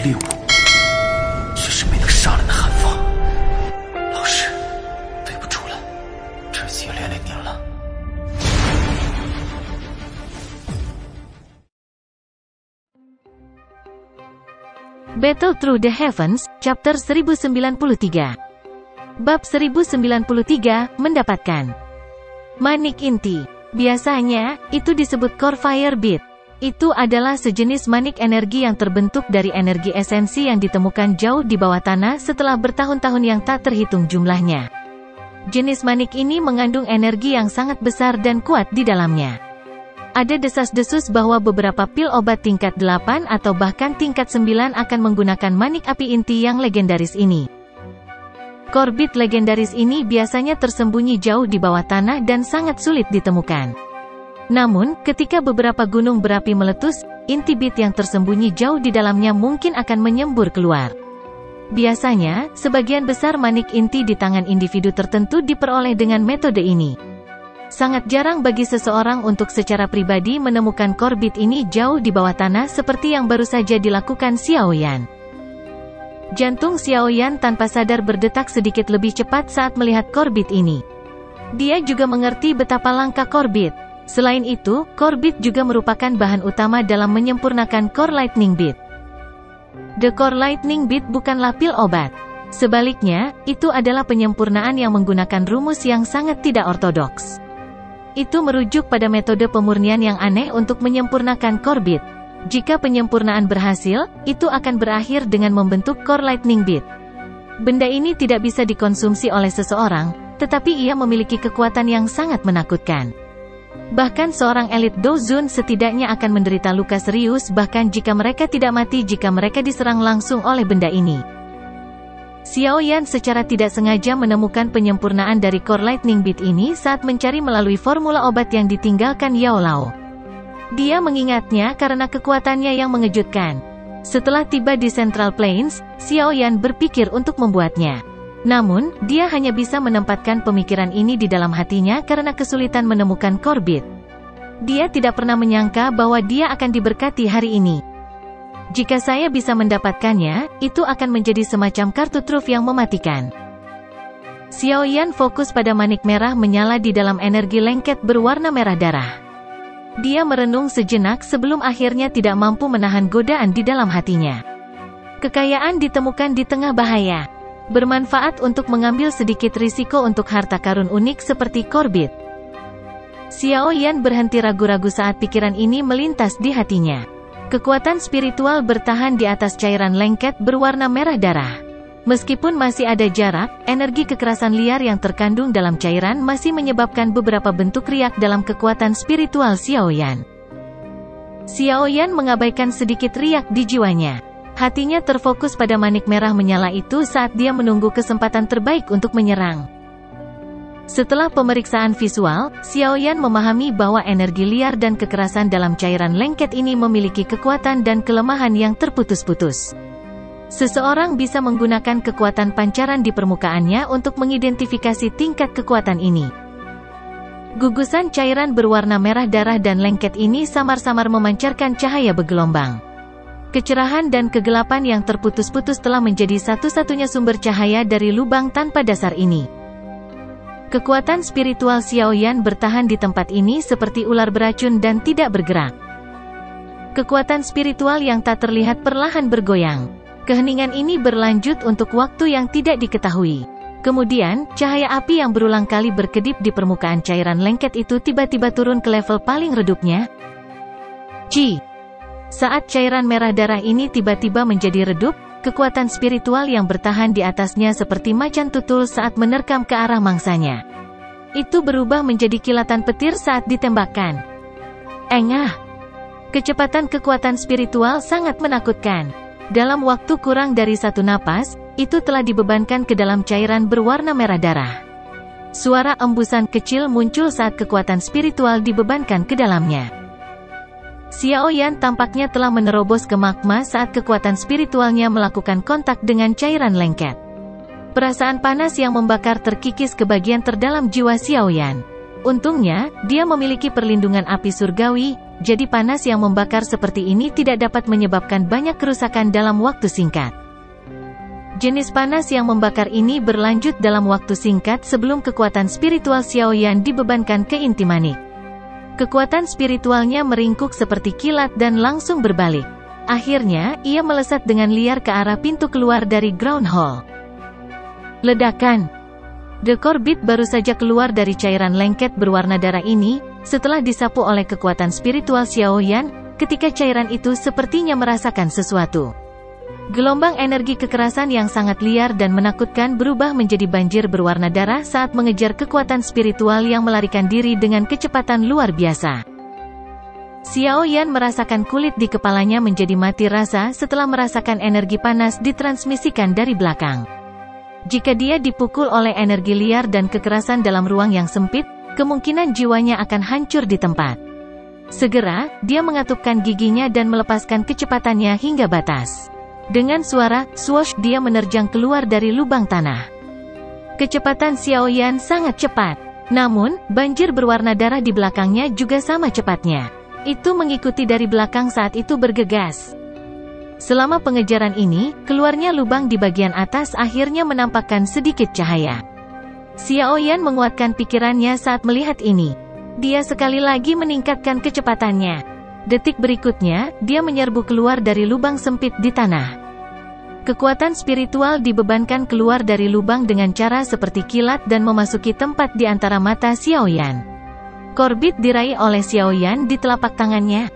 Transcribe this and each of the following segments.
猎物，却是没能杀人的寒风。老师，对不住了，这次也连累您了。Battle Through the Heavens, Chapter 1093. Bab 1093, mendapatkan manik inti. Biasanya, itu disebut Core Fire Bead. Itu adalah sejenis manik energi yang terbentuk dari energi esensi yang ditemukan jauh di bawah tanah setelah bertahun-tahun yang tak terhitung jumlahnya. Jenis manik ini mengandung energi yang sangat besar dan kuat di dalamnya. Ada desas-desus bahwa beberapa pil obat tingkat 8 atau bahkan tingkat 9 akan menggunakan manik api inti yang legendaris ini. Core Bead legendaris ini biasanya tersembunyi jauh di bawah tanah dan sangat sulit ditemukan. Namun, ketika beberapa gunung berapi meletus, inti bead yang tersembunyi jauh di dalamnya mungkin akan menyembur keluar. Biasanya, sebagian besar manik inti di tangan individu tertentu diperoleh dengan metode ini. Sangat jarang bagi seseorang untuk secara pribadi menemukan core bead ini jauh di bawah tanah seperti yang baru saja dilakukan Xiao Yan. Jantung Xiao Yan tanpa sadar berdetak sedikit lebih cepat saat melihat core bead ini. Dia juga mengerti betapa langka core bead. Selain itu, core bead juga merupakan bahan utama dalam menyempurnakan core lightning bead. The core lightning bead bukanlah pil obat. Sebaliknya, itu adalah penyempurnaan yang menggunakan rumus yang sangat tidak ortodoks. Itu merujuk pada metode pemurnian yang aneh untuk menyempurnakan core bead. Jika penyempurnaan berhasil, itu akan berakhir dengan membentuk core lightning bead. Benda ini tidak bisa dikonsumsi oleh seseorang, tetapi ia memiliki kekuatan yang sangat menakutkan. Bahkan seorang elit Dozun setidaknya akan menderita luka serius bahkan jika mereka tidak mati jika mereka diserang langsung oleh benda ini. Xiao Yan secara tidak sengaja menemukan penyempurnaan dari core lightning bead ini saat mencari melalui formula obat yang ditinggalkan Yao Lao. Dia mengingatnya karena kekuatannya yang mengejutkan. Setelah tiba di Central Plains, Xiao Yan berpikir untuk membuatnya. Namun, dia hanya bisa menempatkan pemikiran ini di dalam hatinya karena kesulitan menemukan core bead. Dia tidak pernah menyangka bahwa dia akan diberkati hari ini. Jika saya bisa mendapatkannya, itu akan menjadi semacam kartu truf yang mematikan. Xiao Yan fokus pada manik merah menyala di dalam energi lengket berwarna merah darah. Dia merenung sejenak sebelum akhirnya tidak mampu menahan godaan di dalam hatinya. Kekayaan ditemukan di tengah bahaya. Bermanfaat untuk mengambil sedikit risiko untuk harta karun unik seperti core bead. Xiao Yan berhenti ragu-ragu saat pikiran ini melintas di hatinya. Kekuatan spiritual bertahan di atas cairan lengket berwarna merah darah. Meskipun masih ada jarak, energi kekerasan liar yang terkandung dalam cairan masih menyebabkan beberapa bentuk riak dalam kekuatan spiritual Xiao Yan. Xiao Yan mengabaikan sedikit riak di jiwanya. Hatinya terfokus pada manik merah menyala itu saat dia menunggu kesempatan terbaik untuk menyerang. Setelah pemeriksaan visual, Xiao Yan memahami bahwa energi liar dan kekerasan dalam cairan lengket ini memiliki kekuatan dan kelemahan yang terputus-putus. Seseorang bisa menggunakan kekuatan pancaran di permukaannya untuk mengidentifikasi tingkat kekuatan ini. Gugusan cairan berwarna merah darah dan lengket ini samar-samar memancarkan cahaya bergelombang. Kecerahan dan kegelapan yang terputus-putus telah menjadi satu-satunya sumber cahaya dari lubang tanpa dasar ini. Kekuatan spiritual Xiao Yan bertahan di tempat ini seperti ular beracun dan tidak bergerak. Kekuatan spiritual yang tak terlihat perlahan bergoyang. Keheningan ini berlanjut untuk waktu yang tidak diketahui. Kemudian, cahaya api yang berulang kali berkedip di permukaan cairan lengket itu tiba-tiba turun ke level paling redupnya. Saat cairan merah darah ini tiba-tiba menjadi redup, kekuatan spiritual yang bertahan di atasnya seperti macan tutul saat menerkam ke arah mangsanya. Itu berubah menjadi kilatan petir saat ditembakkan. Engah! Kecepatan kekuatan spiritual sangat menakutkan. Dalam waktu kurang dari satu napas, itu telah dibebankan ke dalam cairan berwarna merah darah. Suara embusan kecil muncul saat kekuatan spiritual dibebankan ke dalamnya. Xiao Yan tampaknya telah menerobos ke magma saat kekuatan spiritualnya melakukan kontak dengan cairan lengket. Perasaan panas yang membakar terkikis ke bagian terdalam jiwa Xiao Yan. Untungnya, dia memiliki perlindungan api surgawi, jadi panas yang membakar seperti ini tidak dapat menyebabkan banyak kerusakan dalam waktu singkat. Jenis panas yang membakar ini berlanjut dalam waktu singkat sebelum kekuatan spiritual Xiaoyan dibebankan ke inti Manik. Kekuatan spiritualnya meringkuk seperti kilat dan langsung berbalik. Akhirnya, ia melesat dengan liar ke arah pintu keluar dari Ground Hall. Ledakan. The Corbett baru saja keluar dari cairan lengket berwarna darah ini, setelah disapu oleh kekuatan spiritual Xiaoyan, ketika cairan itu sepertinya merasakan sesuatu. Gelombang energi kekerasan yang sangat liar dan menakutkan berubah menjadi banjir berwarna darah saat mengejar kekuatan spiritual yang melarikan diri dengan kecepatan luar biasa. Xiaoyan merasakan kulit di kepalanya menjadi mati rasa setelah merasakan energi panas ditransmisikan dari belakang. Jika dia dipukul oleh energi liar dan kekerasan dalam ruang yang sempit, kemungkinan jiwanya akan hancur di tempat. Segera, dia mengatupkan giginya dan melepaskan kecepatannya hingga batas. Dengan suara swoosh, dia menerjang keluar dari lubang tanah. Kecepatan Xiaoyan sangat cepat. Namun, banjir berwarna darah di belakangnya juga sama cepatnya. Itu mengikuti dari belakang saat itu bergegas. Selama pengejaran ini, keluarnya lubang di bagian atas akhirnya menampakkan sedikit cahaya. Xiaoyan menguatkan pikirannya saat melihat ini. Dia sekali lagi meningkatkan kecepatannya. Detik berikutnya, dia menyerbu keluar dari lubang sempit di tanah. Kekuatan spiritual dibebankan keluar dari lubang dengan cara seperti kilat dan memasuki tempat di antara mata Xiaoyan. Corbett diraih oleh Xiaoyan di telapak tangannya.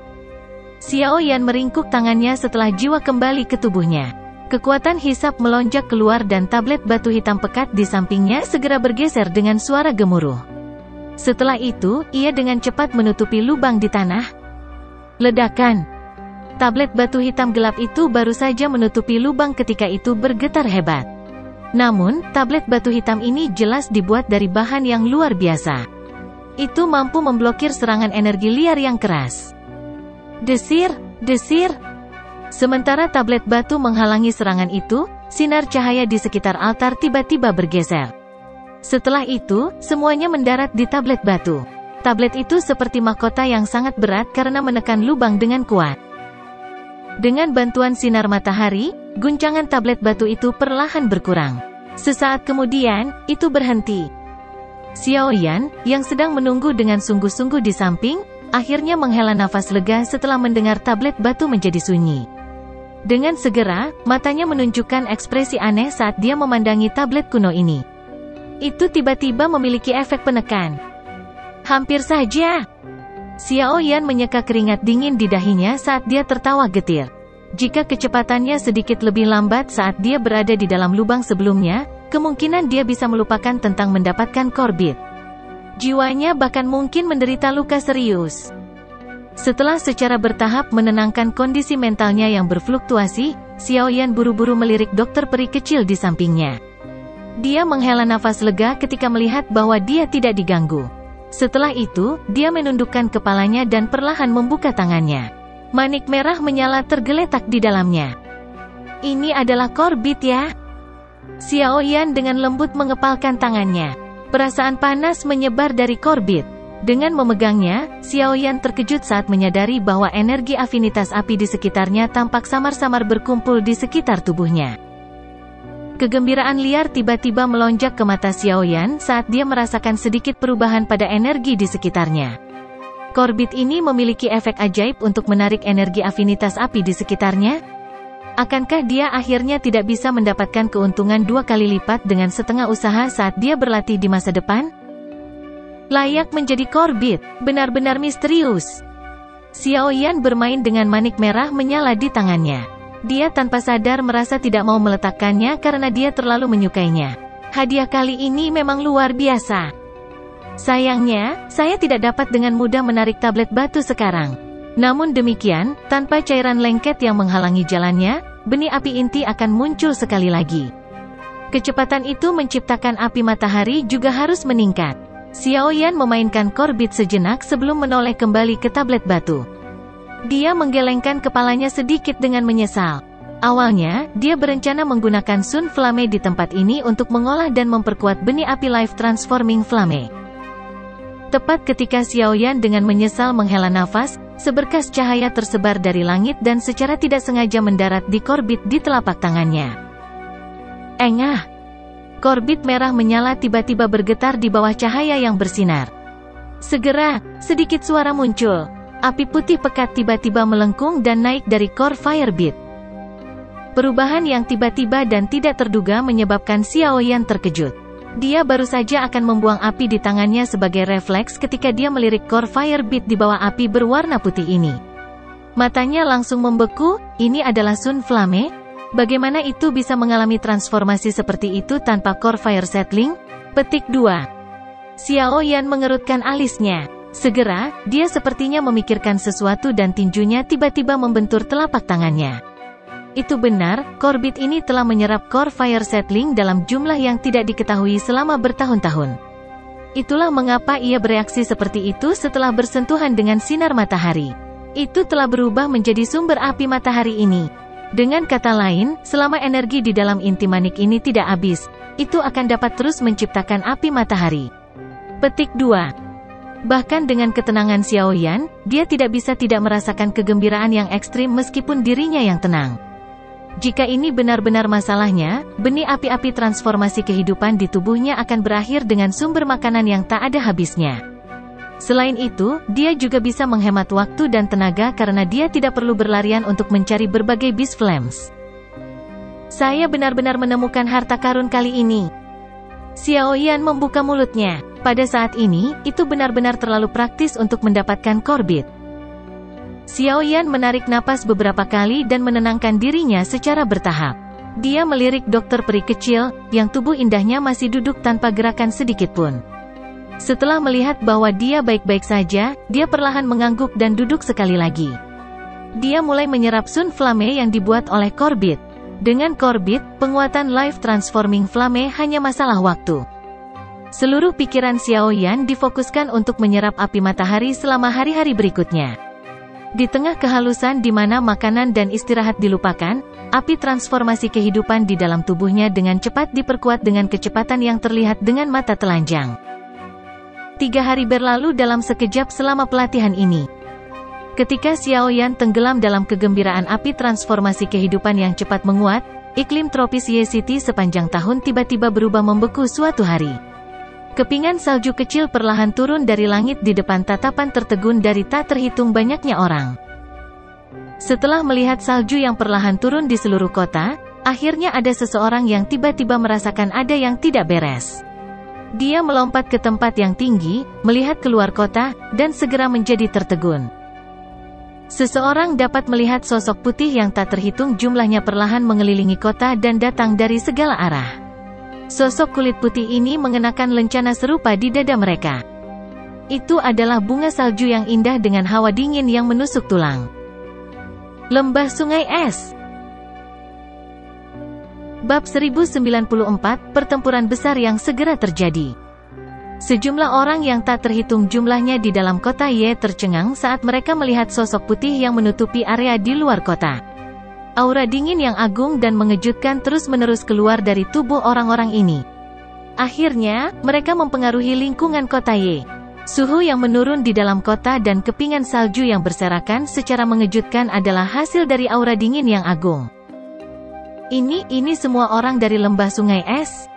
Xiaoyan meringkuk tangannya setelah jiwa kembali ke tubuhnya. Kekuatan hisap melonjak keluar dan tablet batu hitam pekat di sampingnya segera bergeser dengan suara gemuruh. Setelah itu, ia dengan cepat menutupi lubang di tanah. Ledakan. Tablet batu hitam gelap itu baru saja menutupi lubang ketika itu bergetar hebat. Namun, tablet batu hitam ini jelas dibuat dari bahan yang luar biasa. Itu mampu memblokir serangan energi liar yang keras. Desir, desir. Sementara tablet batu menghalangi serangan itu, sinar cahaya di sekitar altar tiba-tiba bergeser. Setelah itu, semuanya mendarat di tablet batu. Tablet itu seperti mahkota yang sangat berat karena menekan lubang dengan kuat. Dengan bantuan sinar matahari, guncangan tablet batu itu perlahan berkurang. Sesaat kemudian, itu berhenti. Xiaoyan, yang sedang menunggu dengan sungguh-sungguh di samping, akhirnya menghela nafas lega setelah mendengar tablet batu menjadi sunyi. Dengan segera, matanya menunjukkan ekspresi aneh saat dia memandangi tablet kuno ini. Itu tiba-tiba memiliki efek penekan. Hampir saja. Xiaoyan menyeka keringat dingin di dahinya saat dia tertawa getir. Jika kecepatannya sedikit lebih lambat saat dia berada di dalam lubang sebelumnya, kemungkinan dia bisa melupakan tentang mendapatkan Corbett. Jiwanya bahkan mungkin menderita luka serius. Setelah secara bertahap menenangkan kondisi mentalnya yang berfluktuasi, Xiaoyan buru-buru melirik dokter peri kecil di sampingnya. Dia menghela nafas lega ketika melihat bahwa dia tidak diganggu. Setelah itu, dia menundukkan kepalanya dan perlahan membuka tangannya. Manik merah menyala tergeletak di dalamnya. Ini adalah Corbett ya? Xiaoyan dengan lembut mengepalkan tangannya. Perasaan panas menyebar dari Corbett. Dengan memegangnya, Xiaoyan terkejut saat menyadari bahwa energi afinitas api di sekitarnya tampak samar-samar berkumpul di sekitar tubuhnya. Kegembiraan liar tiba-tiba melonjak ke mata Xiaoyan saat dia merasakan sedikit perubahan pada energi di sekitarnya. Corbett ini memiliki efek ajaib untuk menarik energi afinitas api di sekitarnya. Akankah dia akhirnya tidak bisa mendapatkan keuntungan 2 kali lipat dengan setengah usaha saat dia berlatih di masa depan? Layak menjadi Corbett, benar-benar misterius. Xiaoyan bermain dengan manik merah menyala di tangannya. Dia tanpa sadar merasa tidak mau meletakkannya karena dia terlalu menyukainya. Hadiah kali ini memang luar biasa. Sayangnya, saya tidak dapat dengan mudah menarik tablet batu sekarang. Namun demikian, tanpa cairan lengket yang menghalangi jalannya, benih api inti akan muncul sekali lagi. Kecepatan itu menciptakan api matahari juga harus meningkat. Xiaoyan memainkan Corbett sejenak sebelum menoleh kembali ke tablet batu. Dia menggelengkan kepalanya sedikit dengan menyesal. Awalnya, dia berencana menggunakan Sun Flame di tempat ini untuk mengolah dan memperkuat benih api Life Transforming Flame. Tepat ketika Xiaoyan dengan menyesal menghela nafas, Seberkas cahaya tersebar dari langit dan secara tidak sengaja mendarat di korbit di telapak tangannya. Engah! Korbit merah menyala tiba-tiba bergetar di bawah cahaya yang bersinar. Segera, sedikit suara muncul. Api putih pekat tiba-tiba melengkung dan naik dari core Firebeat. Perubahan yang tiba-tiba dan tidak terduga menyebabkan Xiao Yan terkejut. Dia baru saja akan membuang api di tangannya sebagai refleks ketika dia melirik core Firebeat di bawah api berwarna putih ini. Matanya langsung membeku. Ini adalah Sun Flame? Bagaimana itu bisa mengalami transformasi seperti itu tanpa core Fire Settling? Petik 2. Xiao Yan mengerutkan alisnya. Segera, dia sepertinya memikirkan sesuatu dan tinjunya tiba-tiba membentur telapak tangannya. Itu benar, korbit ini telah menyerap core Fire Settling dalam jumlah yang tidak diketahui selama bertahun-tahun. Itulah mengapa ia bereaksi seperti itu setelah bersentuhan dengan sinar matahari. Itu telah berubah menjadi sumber api matahari ini. Dengan kata lain, selama energi di dalam inti manik ini tidak habis, itu akan dapat terus menciptakan api matahari. Petik 2. Bahkan dengan ketenangan Xiao Yan, dia tidak bisa tidak merasakan kegembiraan yang ekstrim meskipun dirinya yang tenang. Jika ini benar-benar masalahnya, benih api-api transformasi kehidupan di tubuhnya akan berakhir dengan sumber makanan yang tak ada habisnya. Selain itu, dia juga bisa menghemat waktu dan tenaga karena dia tidak perlu berlarian untuk mencari berbagai Beast Flames. Saya benar-benar menemukan harta karun kali ini. Xiao Yan membuka mulutnya. Pada saat ini, itu benar-benar terlalu praktis untuk mendapatkan korbit. Xiao Yan menarik napas beberapa kali dan menenangkan dirinya secara bertahap. Dia melirik dokter peri kecil, yang tubuh indahnya masih duduk tanpa gerakan sedikitpun. Setelah melihat bahwa dia baik-baik saja, dia perlahan mengangguk dan duduk sekali lagi. Dia mulai menyerap Sun Flame yang dibuat oleh korbit. Dengan korbit, penguatan Life Transforming Flame hanya masalah waktu. Seluruh pikiran Xiao Yan difokuskan untuk menyerap api matahari selama hari-hari berikutnya. Di tengah kehalusan di mana makanan dan istirahat dilupakan, api transformasi kehidupan di dalam tubuhnya dengan cepat diperkuat dengan kecepatan yang terlihat dengan mata telanjang. 3 hari berlalu dalam sekejap selama pelatihan ini. Ketika Xiao Yan tenggelam dalam kegembiraan api transformasi kehidupan yang cepat menguat, iklim tropis Ye City sepanjang tahun tiba-tiba berubah membeku suatu hari. Kepingan salju kecil perlahan turun dari langit di depan tatapan tertegun dari tak terhitung banyaknya orang. Setelah melihat salju yang perlahan turun di seluruh kota, akhirnya ada seseorang yang tiba-tiba merasakan ada yang tidak beres. Dia melompat ke tempat yang tinggi, melihat keluar kota, dan segera menjadi tertegun. Seseorang dapat melihat sosok putih yang tak terhitung jumlahnya perlahan mengelilingi kota dan datang dari segala arah. Sosok kulit putih ini mengenakan lencana serupa di dada mereka. Itu adalah bunga salju yang indah dengan hawa dingin yang menusuk tulang. Lembah Sungai Es. Bab 1094, Pertempuran Besar yang segera terjadi. Sejumlah orang yang tak terhitung jumlahnya di dalam kota Ye tercengang saat mereka melihat sosok putih yang menutupi area di luar kota. Aura dingin yang agung dan mengejutkan terus-menerus keluar dari tubuh orang-orang ini. Akhirnya, mereka mempengaruhi lingkungan kota Ye. Suhu yang menurun di dalam kota dan kepingan salju yang berserakan secara mengejutkan adalah hasil dari aura dingin yang agung. Ini semua orang dari lembah Sungai Es?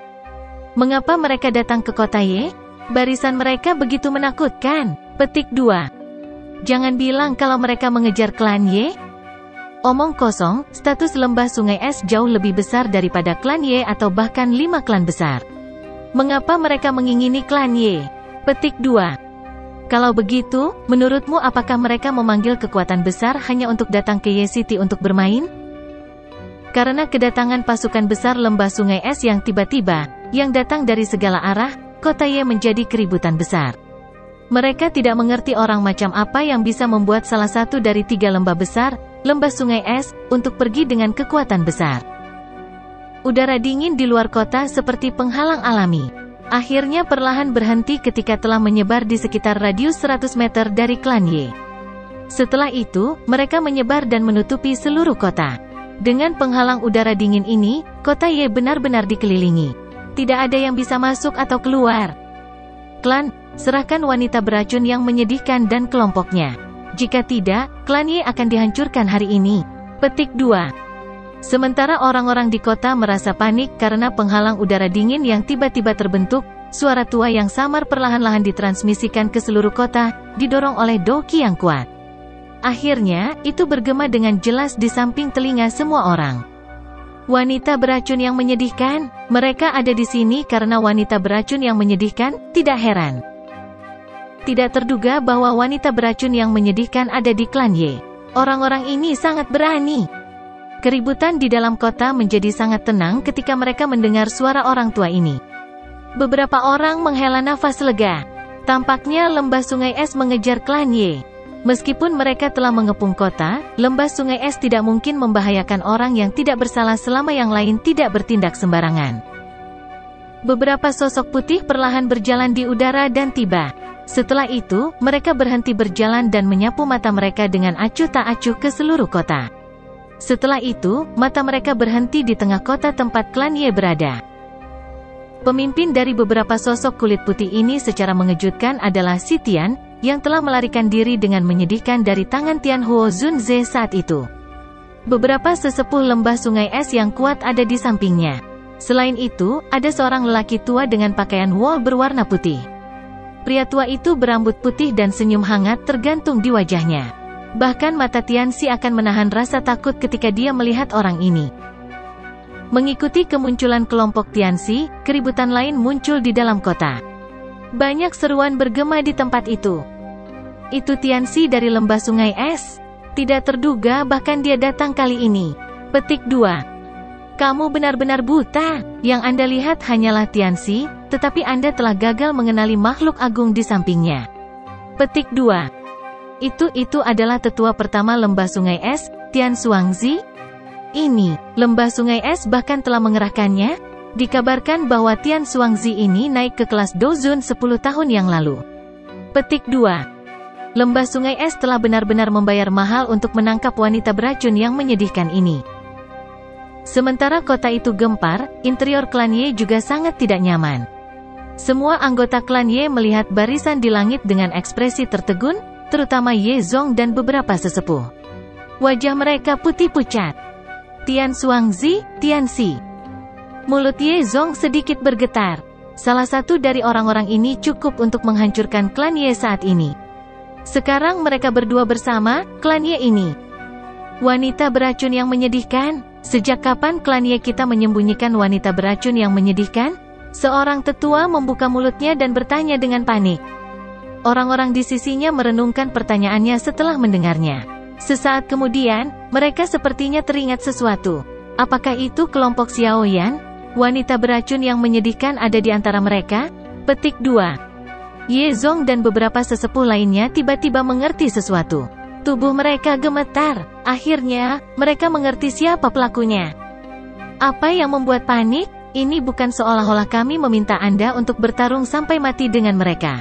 Mengapa mereka datang ke kota Ye? Barisan mereka begitu menakutkan. Petik 2. Jangan bilang kalau mereka mengejar klan Ye. Omong kosong, status lembah Sungai Es jauh lebih besar daripada klan Ye atau bahkan 5 klan besar. Mengapa mereka mengingini klan Ye? Petik 2. Kalau begitu, menurutmu apakah mereka memanggil kekuatan besar hanya untuk datang ke Ye City untuk bermain? Karena kedatangan pasukan besar lembah Sungai Es yang tiba-tiba, yang datang dari segala arah, kota Ye menjadi keributan besar. Mereka tidak mengerti orang macam apa yang bisa membuat salah satu dari 3 lembah besar, lembah Sungai Es, untuk pergi dengan kekuatan besar. Udara dingin di luar kota seperti penghalang alami. Akhirnya perlahan berhenti ketika telah menyebar di sekitar radius 100 meter dari klan Ye. Setelah itu, mereka menyebar dan menutupi seluruh kota. Dengan penghalang udara dingin ini, kota Ye benar-benar dikelilingi. Tidak ada yang bisa masuk atau keluar. Klan, serahkan wanita beracun yang menyedihkan dan kelompoknya. Jika tidak, klan Ye akan dihancurkan hari ini. Petik 2. Sementara orang-orang di kota merasa panik karena penghalang udara dingin yang tiba-tiba terbentuk, suara tua yang samar perlahan-lahan ditransmisikan ke seluruh kota, didorong oleh Doki yang kuat. Akhirnya, itu bergema dengan jelas di samping telinga semua orang. Wanita beracun yang menyedihkan, mereka ada di sini karena wanita beracun yang menyedihkan, tidak heran. Tidak terduga bahwa wanita beracun yang menyedihkan ada di klan Ye. Orang-orang ini sangat berani. Keributan di dalam kota menjadi sangat tenang ketika mereka mendengar suara orang tua ini. Beberapa orang menghela nafas lega. Tampaknya lembah sungai es mengejar klan Ye. Meskipun mereka telah mengepung kota, lembah sungai es tidak mungkin membahayakan orang yang tidak bersalah selama yang lain tidak bertindak sembarangan. Beberapa sosok putih perlahan berjalan di udara dan tiba. Setelah itu, mereka berhenti berjalan dan menyapu mata mereka dengan acuh tak acuh ke seluruh kota. Setelah itu, mata mereka berhenti di tengah kota tempat klan Ye berada. Pemimpin dari beberapa sosok kulit putih ini secara mengejutkan adalah Si Tian, yang telah melarikan diri dengan menyedihkan dari tangan Tian Huo Zunze saat itu. Beberapa sesepuh lembah sungai es yang kuat ada di sampingnya. Selain itu, ada seorang lelaki tua dengan pakaian wol berwarna putih. Pria tua itu berambut putih dan senyum hangat tergantung di wajahnya. Bahkan mata Tianxi akan menahan rasa takut ketika dia melihat orang ini. Mengikuti kemunculan kelompok Tianxi, keributan lain muncul di dalam kota. Banyak seruan bergema di tempat itu. Itu Tianxi dari lembah sungai es? Tidak terduga bahkan dia datang kali ini. Petik 2. Kamu benar-benar buta. Yang Anda lihat hanyalah Tianxi, tetapi Anda telah gagal mengenali makhluk agung di sampingnya. Petik 2. Itu adalah tetua pertama lembah sungai es, Tian Xuangzi? Ini, lembah sungai es bahkan telah mengerahkannya? Dikabarkan bahwa Tian Xuangzi ini naik ke kelas Dozun 10 tahun yang lalu. Petik 2. Lembah sungai es telah benar-benar membayar mahal untuk menangkap wanita beracun yang menyedihkan ini. Sementara kota itu gempar, interior klan Ye juga sangat tidak nyaman. Semua anggota klan Ye melihat barisan di langit dengan ekspresi tertegun, terutama Ye Zong dan beberapa sesepuh. Wajah mereka putih pucat. Tian Xuangzi, Tianxi. Mulut Ye Zong sedikit bergetar. Salah satu dari orang-orang ini cukup untuk menghancurkan klan Ye saat ini. Sekarang mereka berdua bersama, klan Ye ini. Wanita beracun yang menyedihkan? Sejak kapan klan Ye kita menyembunyikan wanita beracun yang menyedihkan? Seorang tetua membuka mulutnya dan bertanya dengan panik. Orang-orang di sisinya merenungkan pertanyaannya setelah mendengarnya. Sesaat kemudian, mereka sepertinya teringat sesuatu. Apakah itu kelompok Xiaoyan? Wanita beracun yang menyedihkan ada di antara mereka? Petik 2. Ye Zong dan beberapa sesepuh lainnya tiba-tiba mengerti sesuatu. Tubuh mereka gemetar. Akhirnya, mereka mengerti siapa pelakunya. Apa yang membuat panik? Ini bukan seolah-olah kami meminta Anda untuk bertarung sampai mati dengan mereka.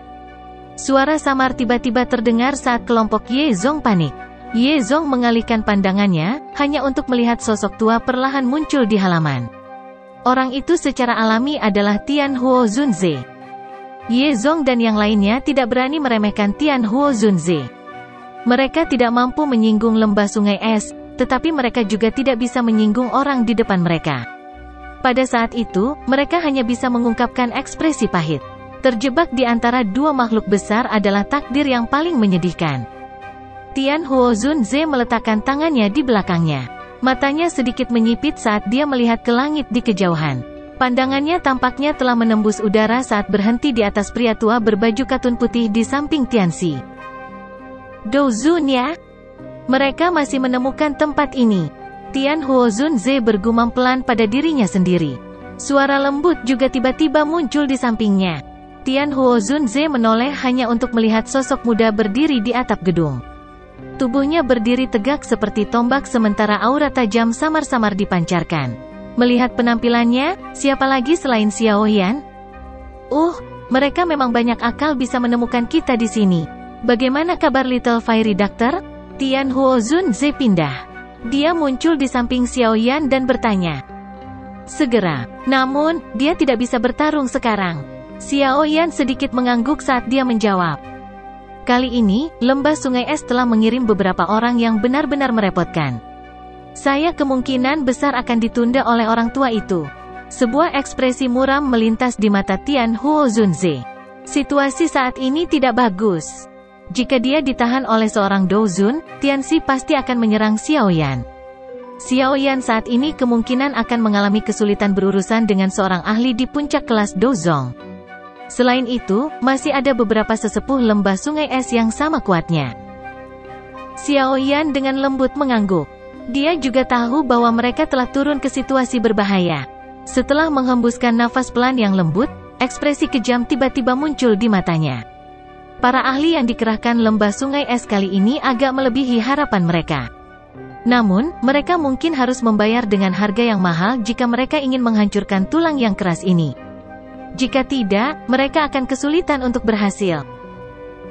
Suara samar tiba-tiba terdengar saat kelompok Ye Zong panik. Ye Zong mengalihkan pandangannya, hanya untuk melihat sosok tua perlahan muncul di halaman. Orang itu secara alami adalah Tian Huo Zunze. Ye Zong dan yang lainnya tidak berani meremehkan Tian Huo Zunze. Mereka tidak mampu menyinggung lembah sungai es, tetapi mereka juga tidak bisa menyinggung orang di depan mereka. Pada saat itu, mereka hanya bisa mengungkapkan ekspresi pahit. Terjebak di antara dua makhluk besar adalah takdir yang paling menyedihkan. Tian Huo Zunze meletakkan tangannya di belakangnya. Matanya sedikit menyipit saat dia melihat ke langit di kejauhan. Pandangannya tampaknya telah menembus udara saat berhenti di atas pria tua berbaju katun putih di samping Tianxi. Dozun ya? Mereka masih menemukan tempat ini. Tian Huo Zunze bergumam pelan pada dirinya sendiri. Suara lembut juga tiba-tiba muncul di sampingnya. Tian Huo Zunze menoleh hanya untuk melihat sosok muda berdiri di atap gedung. Tubuhnya berdiri tegak seperti tombak sementara aura tajam samar-samar dipancarkan. Melihat penampilannya, siapa lagi selain Xiaoyan? Mereka memang banyak akal bisa menemukan kita di sini. Bagaimana kabar Little Fairy Doctor? Tian Huo Zunze pindah. Dia muncul di samping Xiaoyan dan bertanya. Segera. Namun, dia tidak bisa bertarung sekarang. Xiaoyan sedikit mengangguk saat dia menjawab. Kali ini, lembah sungai es telah mengirim beberapa orang yang benar-benar merepotkan. Saya kemungkinan besar akan ditunda oleh orang tua itu. Sebuah ekspresi muram melintas di mata Tian Huo Zunze. Situasi saat ini tidak bagus. Jika dia ditahan oleh seorang Douzun, Tianxi pasti akan menyerang Xiaoyan. Xiaoyan saat ini kemungkinan akan mengalami kesulitan berurusan dengan seorang ahli di puncak kelas Douzong. Selain itu, masih ada beberapa sesepuh lembah sungai es yang sama kuatnya. Xiaoyan dengan lembut mengangguk. Dia juga tahu bahwa mereka telah turun ke situasi berbahaya. Setelah menghembuskan nafas pelan yang lembut, ekspresi kejam tiba-tiba muncul di matanya. Para ahli yang dikerahkan lembah sungai es kali ini agak melebihi harapan mereka. Namun, mereka mungkin harus membayar dengan harga yang mahal jika mereka ingin menghancurkan tulang yang keras ini. Jika tidak, mereka akan kesulitan untuk berhasil.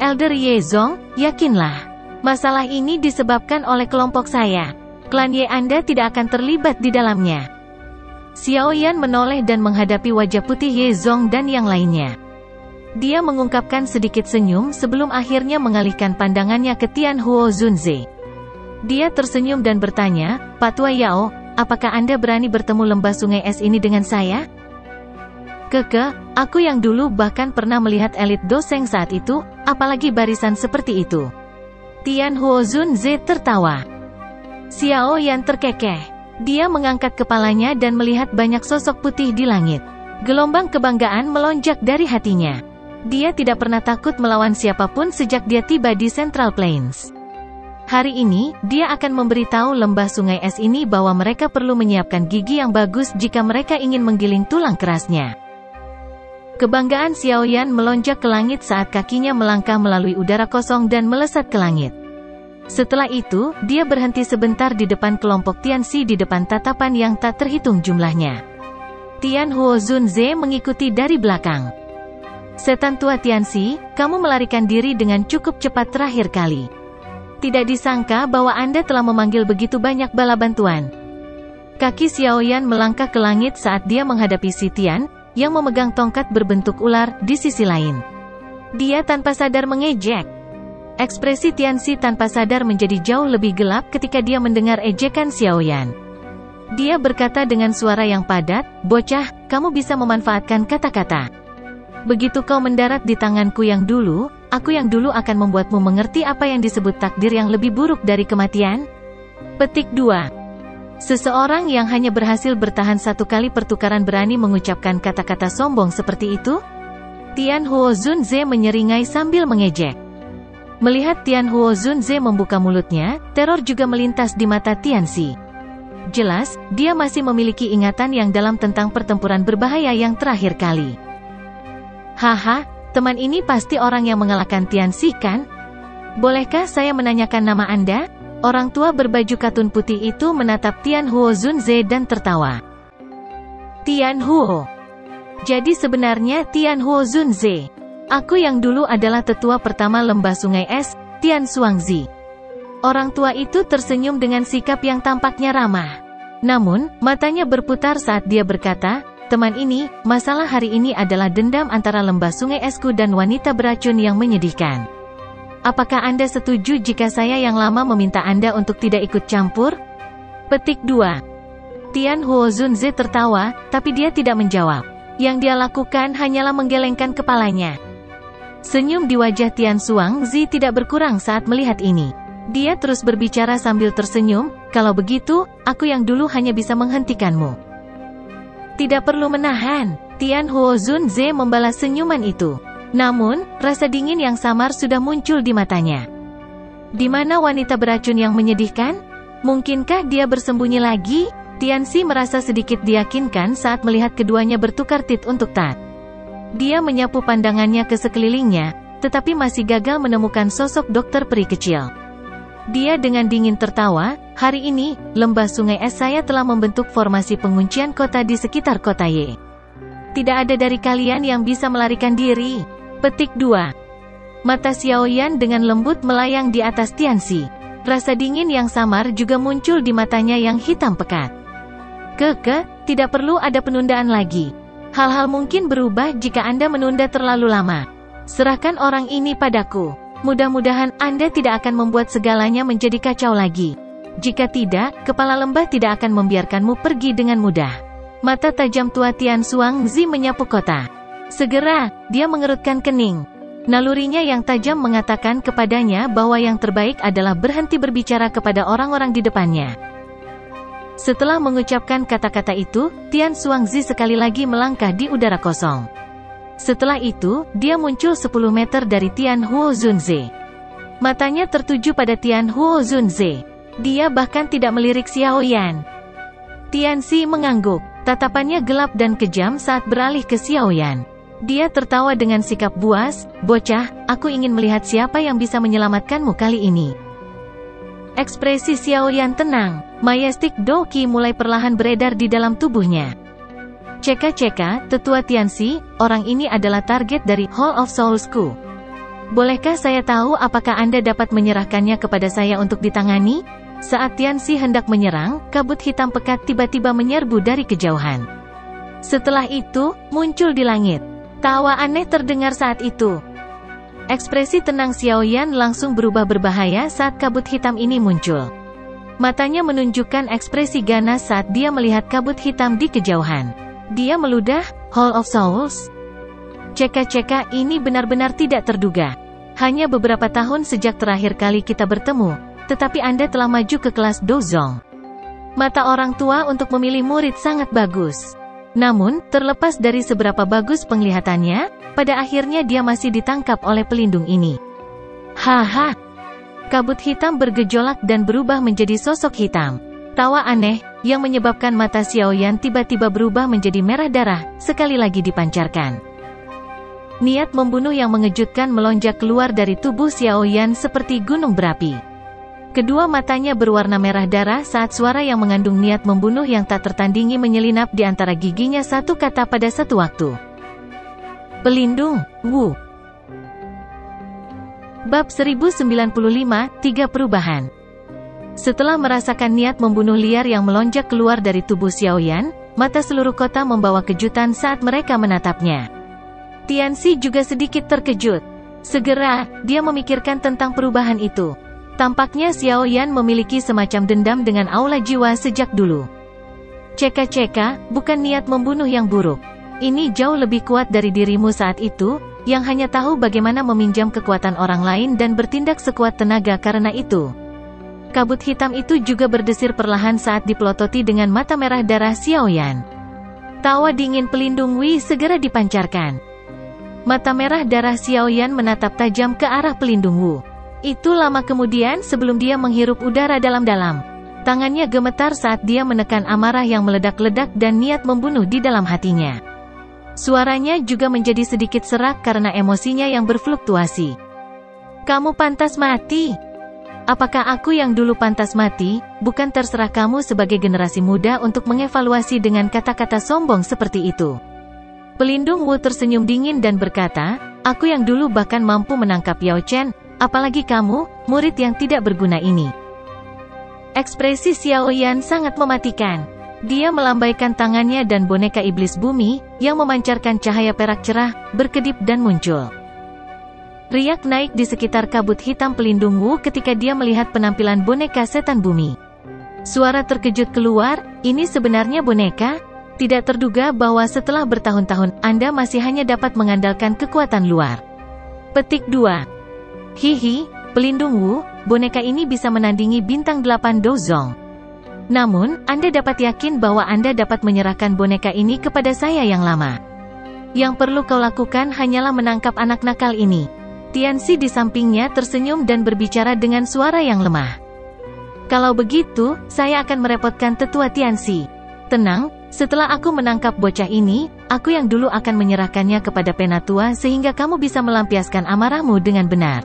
Elder Yezong, yakinlah, masalah ini disebabkan oleh kelompok saya. Klan Ye Anda tidak akan terlibat di dalamnya. Xiaoyan menoleh dan menghadapi wajah putih Yezong dan yang lainnya. Dia mengungkapkan sedikit senyum sebelum akhirnya mengalihkan pandangannya ke Tian Huo Zunze. Dia tersenyum dan bertanya, Pak Tua Yao, apakah Anda berani bertemu lembah sungai es ini dengan saya? Aku yang dulu bahkan pernah melihat elit Doseng saat itu, apalagi barisan seperti itu. Tian Huo Zunze tertawa. Xiaoyan terkekeh. Dia mengangkat kepalanya dan melihat banyak sosok putih di langit. Gelombang kebanggaan melonjak dari hatinya. Dia tidak pernah takut melawan siapapun sejak dia tiba di Central Plains. Hari ini, dia akan memberitahu lembah sungai es ini bahwa mereka perlu menyiapkan gigi yang bagus jika mereka ingin menggiling tulang kerasnya. Kebanggaan Xiaoyan melonjak ke langit saat kakinya melangkah melalui udara kosong dan melesat ke langit. Setelah itu, dia berhenti sebentar di depan kelompok Tianxi di depan tatapan yang tak terhitung jumlahnya. Tian Huo Zunze mengikuti dari belakang. Setan tua Tianxi, kamu melarikan diri dengan cukup cepat terakhir kali. Tidak disangka bahwa Anda telah memanggil begitu banyak bala bantuan. Kaki Xiaoyan melangkah ke langit saat dia menghadapi si Tian, yang memegang tongkat berbentuk ular di sisi lain. Dia tanpa sadar mengejek. Ekspresi Tianxi tanpa sadar menjadi jauh lebih gelap ketika dia mendengar ejekan Xiaoyan. Dia berkata dengan suara yang padat, bocah, kamu bisa memanfaatkan kata-kata. Begitu kau mendarat di tanganku yang dulu, aku yang dulu akan membuatmu mengerti apa yang disebut takdir yang lebih buruk dari kematian. Petik 2. Seseorang yang hanya berhasil bertahan satu kali pertukaran berani mengucapkan kata-kata sombong seperti itu? Tian Huo Zunze menyeringai sambil mengejek. Melihat Tian Huo Zunze membuka mulutnya, teror juga melintas di mata Tianxi. Jelas, dia masih memiliki ingatan yang dalam tentang pertempuran berbahaya yang terakhir kali. Haha, teman ini pasti orang yang mengalahkan Tianxi kan? Bolehkah saya menanyakan nama Anda? Orang tua berbaju katun putih itu menatap Tian Huo Zunze dan tertawa. Tian Huo. Jadi sebenarnya Tian Huo Zunze. Aku yang dulu adalah tetua pertama lembah sungai es, Tian Xuangzi. Orang tua itu tersenyum dengan sikap yang tampaknya ramah. Namun, matanya berputar saat dia berkata, teman ini, masalah hari ini adalah dendam antara lembah sungai esku dan wanita beracun yang menyedihkan. Apakah Anda setuju jika saya yang lama meminta Anda untuk tidak ikut campur? Petik 2. Tian Huo Zunze tertawa, tapi dia tidak menjawab. Yang dia lakukan hanyalah menggelengkan kepalanya. Senyum di wajah Tian Xuangzi tidak berkurang saat melihat ini. Dia terus berbicara sambil tersenyum, kalau begitu, aku yang dulu hanya bisa menghentikanmu. Tidak perlu menahan, Tian Huo Zunze membalas senyuman itu. Namun, rasa dingin yang samar sudah muncul di matanya. Di mana wanita beracun yang menyedihkan? Mungkinkah dia bersembunyi lagi? Tianxi merasa sedikit diyakinkan saat melihat keduanya bertukar tit untuk tat. Dia menyapu pandangannya ke sekelilingnya, tetapi masih gagal menemukan sosok dokter peri kecil. Dia dengan dingin tertawa, hari ini, lembah sungai es saya telah membentuk formasi penguncian kota di sekitar kota Ye. Tidak ada dari kalian yang bisa melarikan diri. Petik 2. Mata Xiaoyan dengan lembut melayang di atas Tianxi. Rasa dingin yang samar juga muncul di matanya yang hitam pekat. Tidak perlu ada penundaan lagi. Hal-hal mungkin berubah jika Anda menunda terlalu lama. Serahkan orang ini padaku. Mudah-mudahan Anda tidak akan membuat segalanya menjadi kacau lagi. Jika tidak, kepala lembah tidak akan membiarkanmu pergi dengan mudah. Mata tajam tua Tian Xuangzi menyapu kota. Segera, dia mengerutkan kening. Nalurinya yang tajam mengatakan kepadanya bahwa yang terbaik adalah berhenti berbicara kepada orang-orang di depannya. Setelah mengucapkan kata-kata itu, Tian Xuangzi sekali lagi melangkah di udara kosong. Setelah itu, dia muncul 10 meter dari Tian Huo Zunze. Matanya tertuju pada Tian Huo Zunze. Dia bahkan tidak melirik Xiao Yan. Tianxi mengangguk. Tatapannya gelap dan kejam saat beralih ke Xiao Yan. Dia tertawa dengan sikap buas. "Bocah, aku ingin melihat siapa yang bisa menyelamatkanmu kali ini." Ekspresi Xiao Yan tenang. Majestic Doqi mulai perlahan beredar di dalam tubuhnya. "Ceka-ceka, tetua Tianxi, orang ini adalah target dari Hall of Souls-ku. Bolehkah saya tahu apakah Anda dapat menyerahkannya kepada saya untuk ditangani?" Saat Tianxi hendak menyerang, kabut hitam pekat tiba-tiba menyerbu dari kejauhan. Setelah itu, muncul di langit. Tawa aneh terdengar saat itu. Ekspresi tenang Xiao Yan langsung berubah berbahaya saat kabut hitam ini muncul. Matanya menunjukkan ekspresi ganas saat dia melihat kabut hitam di kejauhan. Dia meludah, "Hall of Souls? Ceka-ceka, ini benar-benar tidak terduga. Hanya beberapa tahun sejak terakhir kali kita bertemu, tetapi Anda telah maju ke kelas Dozong." Mata orang tua untuk memilih murid sangat bagus. Namun, terlepas dari seberapa bagus penglihatannya, pada akhirnya dia masih ditangkap oleh pelindung ini. Haha. Kabut hitam bergejolak dan berubah menjadi sosok hitam. Tawa aneh, yang menyebabkan mata Xiao Yan tiba-tiba berubah menjadi merah darah, sekali lagi dipancarkan. Niat membunuh yang mengejutkan melonjak keluar dari tubuh Xiao Yan seperti gunung berapi. Kedua matanya berwarna merah darah saat suara yang mengandung niat membunuh yang tak tertandingi menyelinap di antara giginya satu kata pada satu waktu. Pelindung, Wu. Bab 1095, 3 Perubahan. Setelah merasakan niat membunuh liar yang melonjak keluar dari tubuh Xiao Yan, mata seluruh kota membawa kejutan saat mereka menatapnya. Tianxi juga sedikit terkejut. Segera, dia memikirkan tentang perubahan itu. Tampaknya Xiao Yan memiliki semacam dendam dengan aula jiwa sejak dulu. Ceka-ceka, bukan niat membunuh yang buruk. Ini jauh lebih kuat dari dirimu saat itu, yang hanya tahu bagaimana meminjam kekuatan orang lain dan bertindak sekuat tenaga karena itu. Kabut hitam itu juga berdesir perlahan saat dipelototi dengan mata merah darah Xiao Yan. Tawa dingin pelindung Wei segera dipancarkan. Mata merah darah Xiao Yan menatap tajam ke arah pelindung Wu. Itu lama kemudian sebelum dia menghirup udara dalam-dalam. Tangannya gemetar saat dia menekan amarah yang meledak-ledak dan niat membunuh di dalam hatinya. Suaranya juga menjadi sedikit serak karena emosinya yang berfluktuasi. "Kamu pantas mati." Apakah aku yang dulu pantas mati? Bukan terserah kamu sebagai generasi muda untuk mengevaluasi dengan kata-kata sombong seperti itu. Pelindung Wu tersenyum dingin dan berkata, "Aku yang dulu bahkan mampu menangkap Yao Chen, apalagi kamu, murid yang tidak berguna ini." Ekspresi Xiao Yan sangat mematikan. Dia melambaikan tangannya dan boneka iblis bumi, yang memancarkan cahaya perak cerah, berkedip dan muncul. Riak naik di sekitar kabut hitam pelindung Wu ketika dia melihat penampilan boneka setan bumi. Suara terkejut keluar, "Ini sebenarnya boneka? Tidak terduga bahwa setelah bertahun-tahun, Anda masih hanya dapat mengandalkan kekuatan luar." Petik 2. Hihi, pelindung Wu, boneka ini bisa menandingi bintang 8 Dozong. Namun, Anda dapat yakin bahwa Anda dapat menyerahkan boneka ini kepada saya yang lama. Yang perlu kau lakukan hanyalah menangkap anak nakal ini. Tianxi di sampingnya tersenyum dan berbicara dengan suara yang lemah. "Kalau begitu, saya akan merepotkan tetua Tianxi. Tenang, setelah aku menangkap bocah ini, aku yang dulu akan menyerahkannya kepada penatua sehingga kamu bisa melampiaskan amarahmu dengan benar."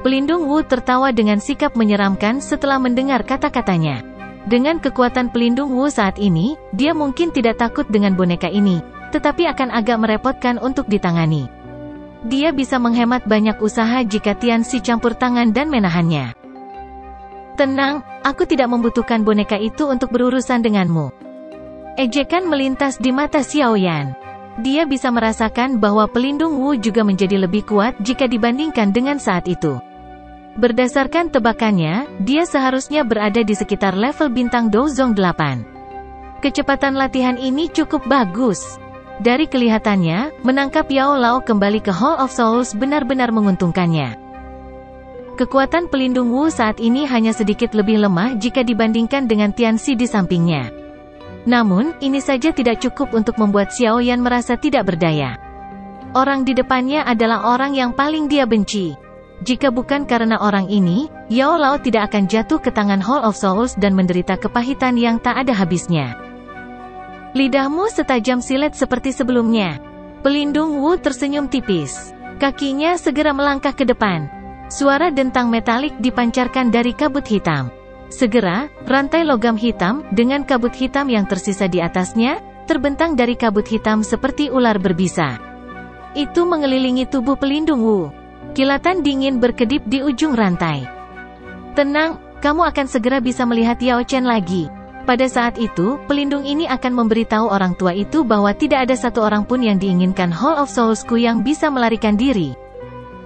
Pelindung Wu tertawa dengan sikap menyeramkan setelah mendengar kata-katanya. Dengan kekuatan pelindung Wu saat ini, dia mungkin tidak takut dengan boneka ini, tetapi akan agak merepotkan untuk ditangani. Dia bisa menghemat banyak usaha jika Tianxi campur tangan dan menahannya. "Tenang, aku tidak membutuhkan boneka itu untuk berurusan denganmu." Ejekan melintas di mata Xiao Yan. Dia bisa merasakan bahwa pelindung Wu juga menjadi lebih kuat jika dibandingkan dengan saat itu. Berdasarkan tebakannya, dia seharusnya berada di sekitar level bintang Douzong 8. Kecepatan latihan ini cukup bagus. Dari kelihatannya, menangkap Yao Lao kembali ke Hall of Souls benar-benar menguntungkannya. Kekuatan pelindung Wu saat ini hanya sedikit lebih lemah jika dibandingkan dengan Tianxi di sampingnya. Namun, ini saja tidak cukup untuk membuat Xiao Yan merasa tidak berdaya. Orang di depannya adalah orang yang paling dia benci. Jika bukan karena orang ini, Yao Lao tidak akan jatuh ke tangan Hall of Souls dan menderita kepahitan yang tak ada habisnya. Lidahmu setajam silet seperti sebelumnya. Pelindung Wu tersenyum tipis. Kakinya segera melangkah ke depan. Suara dentang metalik dipancarkan dari kabut hitam. Segera, rantai logam hitam, dengan kabut hitam yang tersisa di atasnya, terbentang dari kabut hitam seperti ular berbisa. Itu mengelilingi tubuh pelindung Wu. Kilatan dingin berkedip di ujung rantai. Tenang, kamu akan segera bisa melihat Yao Chen lagi. Pada saat itu, pelindung ini akan memberitahu orang tua itu bahwa tidak ada satu orang pun yang diinginkan Hall of Soulsku yang bisa melarikan diri.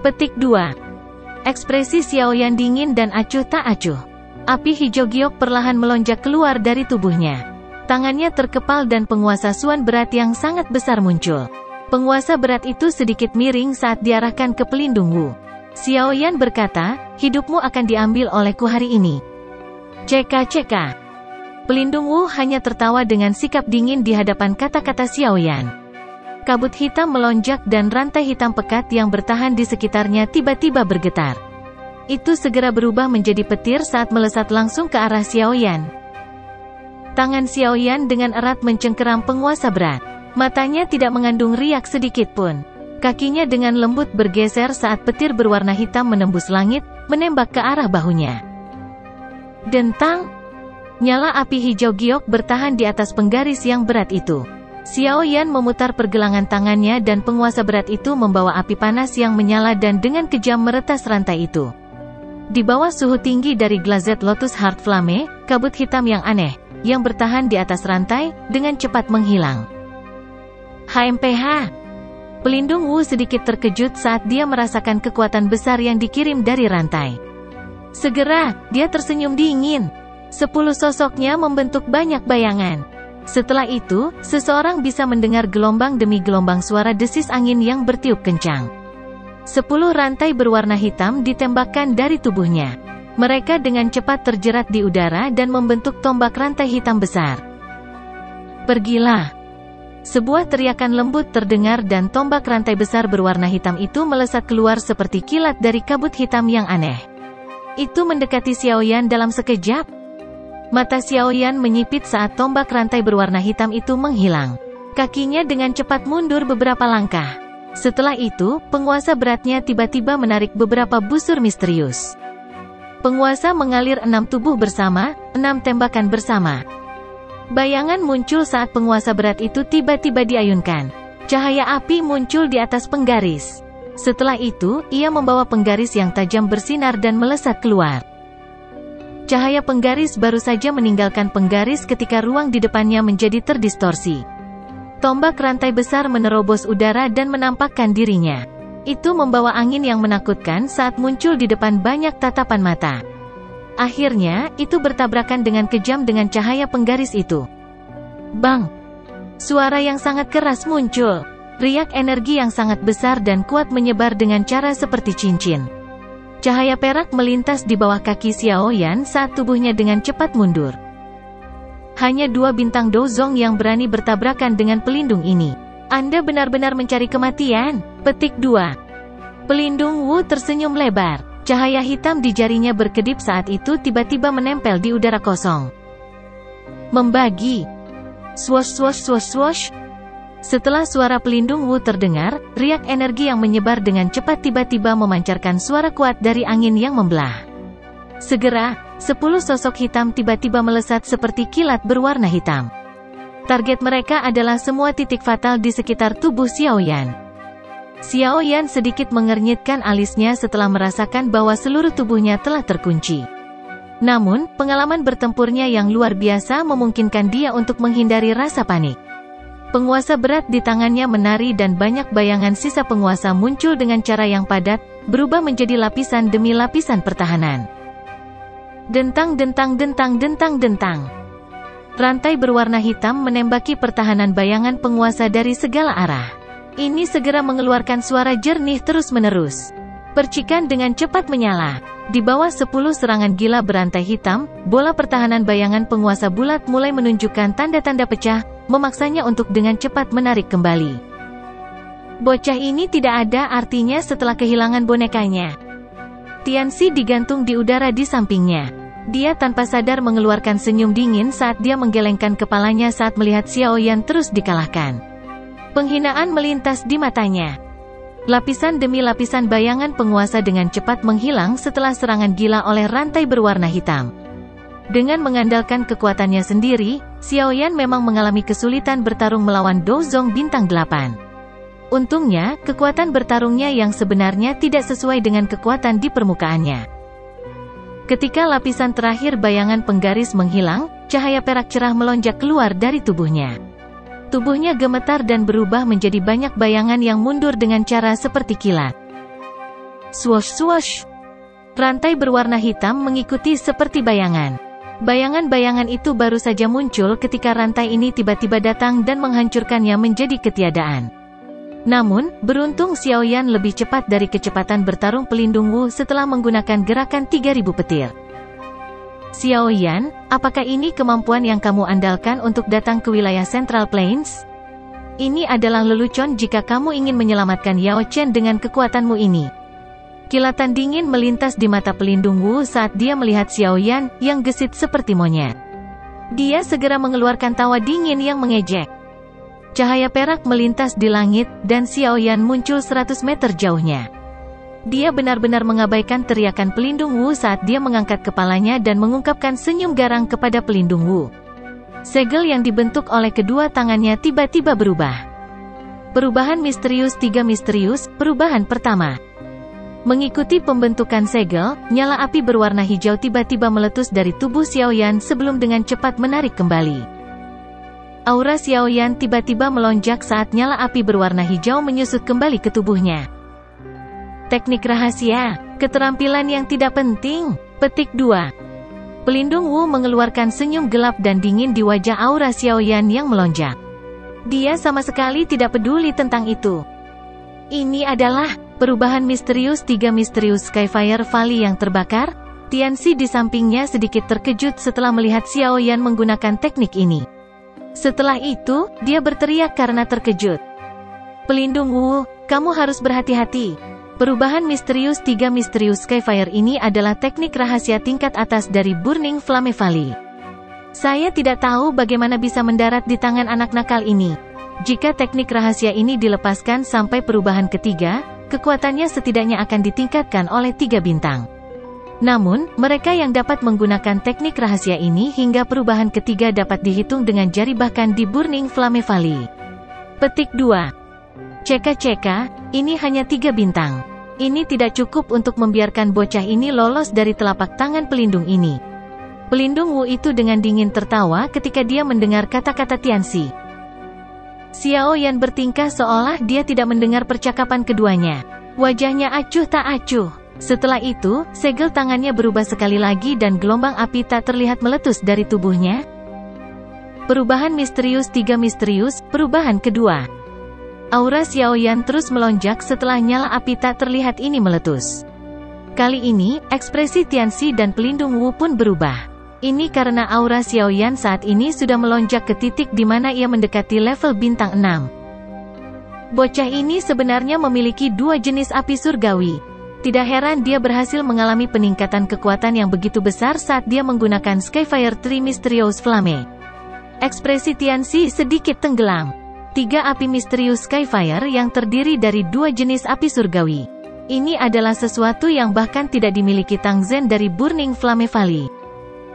Petik 2. Ekspresi Xiao Yan dingin dan acuh tak acuh. Api hijau giok perlahan melonjak keluar dari tubuhnya. Tangannya terkepal dan penguasa suan berat yang sangat besar muncul. Penguasa berat itu sedikit miring saat diarahkan ke pelindung Wu. Xiao Yan berkata, hidupmu akan diambil olehku hari ini. Ceka-ceka. Pelindung Wu hanya tertawa dengan sikap dingin di hadapan kata-kata Xiao Yan. Kabut hitam melonjak dan rantai hitam pekat yang bertahan di sekitarnya tiba-tiba bergetar. Itu segera berubah menjadi petir saat melesat langsung ke arah Xiao Yan. Tangan Xiao Yan dengan erat mencengkeram penguasa berat. Matanya tidak mengandung riak sedikit pun. Kakinya dengan lembut bergeser saat petir berwarna hitam menembus langit, menembak ke arah bahunya. Dentang! Nyala api hijau giok bertahan di atas penggaris yang berat itu. Xiao Yan memutar pergelangan tangannya dan penguasa berat itu membawa api panas yang menyala dan dengan kejam meretas rantai itu. Di bawah suhu tinggi dari Glazed Lotus Heart Flame, kabut hitam yang aneh, yang bertahan di atas rantai, dengan cepat menghilang. HMPH. Pelindung Wu sedikit terkejut saat dia merasakan kekuatan besar yang dikirim dari rantai. Segera, dia tersenyum dingin. 10 sosoknya membentuk banyak bayangan. Setelah itu, seseorang bisa mendengar gelombang demi gelombang suara desis angin yang bertiup kencang. 10 rantai berwarna hitam ditembakkan dari tubuhnya. Mereka dengan cepat terjerat di udara dan membentuk tombak rantai hitam besar. Pergilah! Sebuah teriakan lembut terdengar dan tombak rantai besar berwarna hitam itu melesat keluar seperti kilat dari kabut hitam yang aneh. Itu mendekati Xiao Yan dalam sekejap. Mata Xiao Yan menyipit saat tombak rantai berwarna hitam itu menghilang. Kakinya dengan cepat mundur beberapa langkah. Setelah itu, penguasa beratnya tiba-tiba menarik beberapa busur misterius. Penguasa mengalir 6 tubuh bersama, 6 tembakan bersama. Bayangan muncul saat penguasa berat itu tiba-tiba diayunkan. Cahaya api muncul di atas penggaris. Setelah itu, ia membawa penggaris yang tajam bersinar dan melesat keluar. Cahaya penggaris baru saja meninggalkan penggaris ketika ruang di depannya menjadi terdistorsi. Tombak rantai besar menerobos udara dan menampakkan dirinya. Itu membawa angin yang menakutkan saat muncul di depan banyak tatapan mata. Akhirnya, itu bertabrakan dengan kejam dengan cahaya penggaris itu. Bang! Suara yang sangat keras muncul. Riak energi yang sangat besar dan kuat menyebar dengan cara seperti cincin. Cahaya perak melintas di bawah kaki Xiao Yan saat tubuhnya dengan cepat mundur. Hanya 2 bintang Douzong yang berani bertabrakan dengan pelindung ini. Anda benar-benar mencari kematian. Petik 2. Pelindung Wu tersenyum lebar. Cahaya hitam di jarinya berkedip saat itu tiba-tiba menempel di udara kosong. Membagi. Swosh swosh swosh swosh. Setelah suara pelindung Wu terdengar, riak energi yang menyebar dengan cepat tiba-tiba memancarkan suara kuat dari angin yang membelah. Segera, 10 sosok hitam tiba-tiba melesat seperti kilat berwarna hitam. Target mereka adalah semua titik fatal di sekitar tubuh Xiao Yan. Xiao Yan sedikit mengernyitkan alisnya setelah merasakan bahwa seluruh tubuhnya telah terkunci. Namun, pengalaman bertempurnya yang luar biasa memungkinkan dia untuk menghindari rasa panik. Penguasa berat di tangannya menari dan banyak bayangan sisa penguasa muncul dengan cara yang padat, berubah menjadi lapisan demi lapisan pertahanan. Dentang dentang dentang dentang dentang. Rantai berwarna hitam menembaki pertahanan bayangan penguasa dari segala arah. Ini segera mengeluarkan suara jernih terus-menerus. Percikan dengan cepat menyala. Di bawah 10 serangan gila berantai hitam, bola pertahanan bayangan penguasa bulat mulai menunjukkan tanda-tanda pecah, memaksanya untuk dengan cepat menarik kembali. Bocah ini tidak ada artinya setelah kehilangan bonekanya. Tianxi digantung di udara di sampingnya. Dia tanpa sadar mengeluarkan senyum dingin saat dia menggelengkan kepalanya saat melihat Xiaoyan terus dikalahkan. Penghinaan melintas di matanya. Lapisan demi lapisan bayangan penguasa dengan cepat menghilang setelah serangan gila oleh rantai berwarna hitam. Dengan mengandalkan kekuatannya sendiri, Xiaoyan memang mengalami kesulitan bertarung melawan Douzong bintang 8. Untungnya, kekuatan bertarungnya yang sebenarnya tidak sesuai dengan kekuatan di permukaannya. Ketika lapisan terakhir bayangan penggaris menghilang, cahaya perak cerah melonjak keluar dari tubuhnya. Tubuhnya gemetar dan berubah menjadi banyak bayangan yang mundur dengan cara seperti kilat. Swoosh swoosh. Rantai berwarna hitam mengikuti seperti bayangan. Bayangan-bayangan itu baru saja muncul ketika rantai ini tiba-tiba datang dan menghancurkannya menjadi ketiadaan. Namun, beruntung Xiaoyan lebih cepat dari kecepatan bertarung pelindung Wu setelah menggunakan gerakan 3000 petir. Xiaoyan, apakah ini kemampuan yang kamu andalkan untuk datang ke wilayah Central Plains? Ini adalah lelucon jika kamu ingin menyelamatkan Yao Chen dengan kekuatanmu ini. Kilatan dingin melintas di mata pelindung Wu saat dia melihat Xiaoyan yang gesit seperti monyet. Dia segera mengeluarkan tawa dingin yang mengejek. Cahaya perak melintas di langit, dan Xiaoyan muncul 100 meter jauhnya. Dia benar-benar mengabaikan teriakan pelindung Wu saat dia mengangkat kepalanya dan mengungkapkan senyum garang kepada pelindung Wu. Segel yang dibentuk oleh kedua tangannya tiba-tiba berubah. Perubahan misterius 3 misterius, perubahan pertama. Mengikuti pembentukan segel, nyala api berwarna hijau tiba-tiba meletus dari tubuh Xiaoyan sebelum dengan cepat menarik kembali. Aura Xiaoyan tiba-tiba melonjak saat nyala api berwarna hijau menyusut kembali ke tubuhnya. Teknik rahasia, keterampilan yang tidak penting. Petik 2. Pelindung Wu mengeluarkan senyum gelap dan dingin di wajah aura Xiaoyan yang melonjak. Dia sama sekali tidak peduli tentang itu. Ini adalah perubahan misterius 3 misterius Skyfire Valley yang terbakar. Tianxi di sampingnya sedikit terkejut setelah melihat Xiaoyan menggunakan teknik ini. Setelah itu, dia berteriak karena terkejut. Pelindung Wu, kamu harus berhati-hati. Perubahan misterius 3 misterius Skyfire ini adalah teknik rahasia tingkat atas dari Burning Flame Valley. Saya tidak tahu bagaimana bisa mendarat di tangan anak nakal ini. Jika teknik rahasia ini dilepaskan sampai perubahan ketiga, kekuatannya setidaknya akan ditingkatkan oleh 3 bintang. Namun, mereka yang dapat menggunakan teknik rahasia ini hingga perubahan ketiga dapat dihitung dengan jari bahkan di Burning Flame Valley. Petik 2. Ceka-ceka, ini hanya 3 bintang. Ini tidak cukup untuk membiarkan bocah ini lolos dari telapak tangan pelindung ini. Pelindung Wu itu dengan dingin tertawa ketika dia mendengar kata-kata Tianxi. Xiaoyan bertingkah seolah dia tidak mendengar percakapan keduanya. Wajahnya acuh tak acuh. Setelah itu, segel tangannya berubah sekali lagi dan gelombang api tak terlihat meletus dari tubuhnya. Perubahan misterius 3 misterius, perubahan kedua. Aura Xiaoyan terus melonjak setelah nyala api tak terlihat ini meletus. Kali ini, ekspresi Tianxi dan pelindung Wu pun berubah. Ini karena aura Xiaoyan saat ini sudah melonjak ke titik di mana ia mendekati level bintang 6. Bocah ini sebenarnya memiliki 2 jenis api surgawi. Tidak heran dia berhasil mengalami peningkatan kekuatan yang begitu besar saat dia menggunakan Skyfire 3 Mysterious Flame. Ekspresi Tianxi sedikit tenggelam. 3 api misterius Skyfire yang terdiri dari 2 jenis api surgawi. Ini adalah sesuatu yang bahkan tidak dimiliki Tang Zhen dari Burning Flame Valley.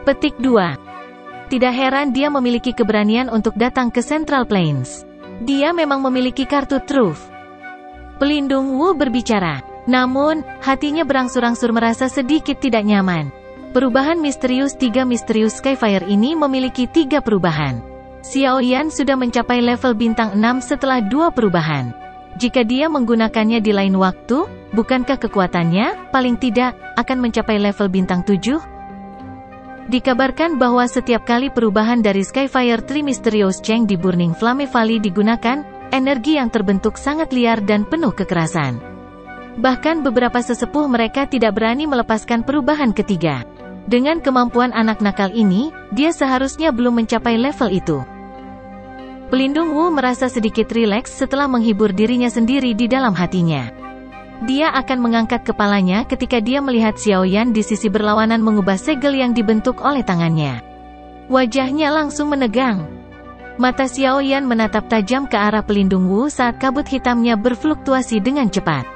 Petik 2. Tidak heran dia memiliki keberanian untuk datang ke Central Plains. Dia memang memiliki kartu Truth. Pelindung Wu berbicara. Namun, hatinya berangsur-angsur merasa sedikit tidak nyaman. Perubahan misterius 3 misterius Skyfire ini memiliki 3 perubahan. Xiao Yan sudah mencapai level bintang 6 setelah 2 perubahan. Jika dia menggunakannya di lain waktu, bukankah kekuatannya, paling tidak, akan mencapai level bintang 7? Dikabarkan bahwa setiap kali perubahan dari Skyfire Tree Mysterious Cheng di Burning Flame Valley digunakan, energi yang terbentuk sangat liar dan penuh kekerasan. Bahkan beberapa sesepuh mereka tidak berani melepaskan perubahan ketiga. Dengan kemampuan anak nakal ini, dia seharusnya belum mencapai level itu. Pelindung Wu merasa sedikit rileks setelah menghibur dirinya sendiri di dalam hatinya. Dia akan mengangkat kepalanya ketika dia melihat Xiao Yan di sisi berlawanan mengubah segel yang dibentuk oleh tangannya. Wajahnya langsung menegang. Mata Xiao Yan menatap tajam ke arah pelindung Wu saat kabut hitamnya berfluktuasi dengan cepat.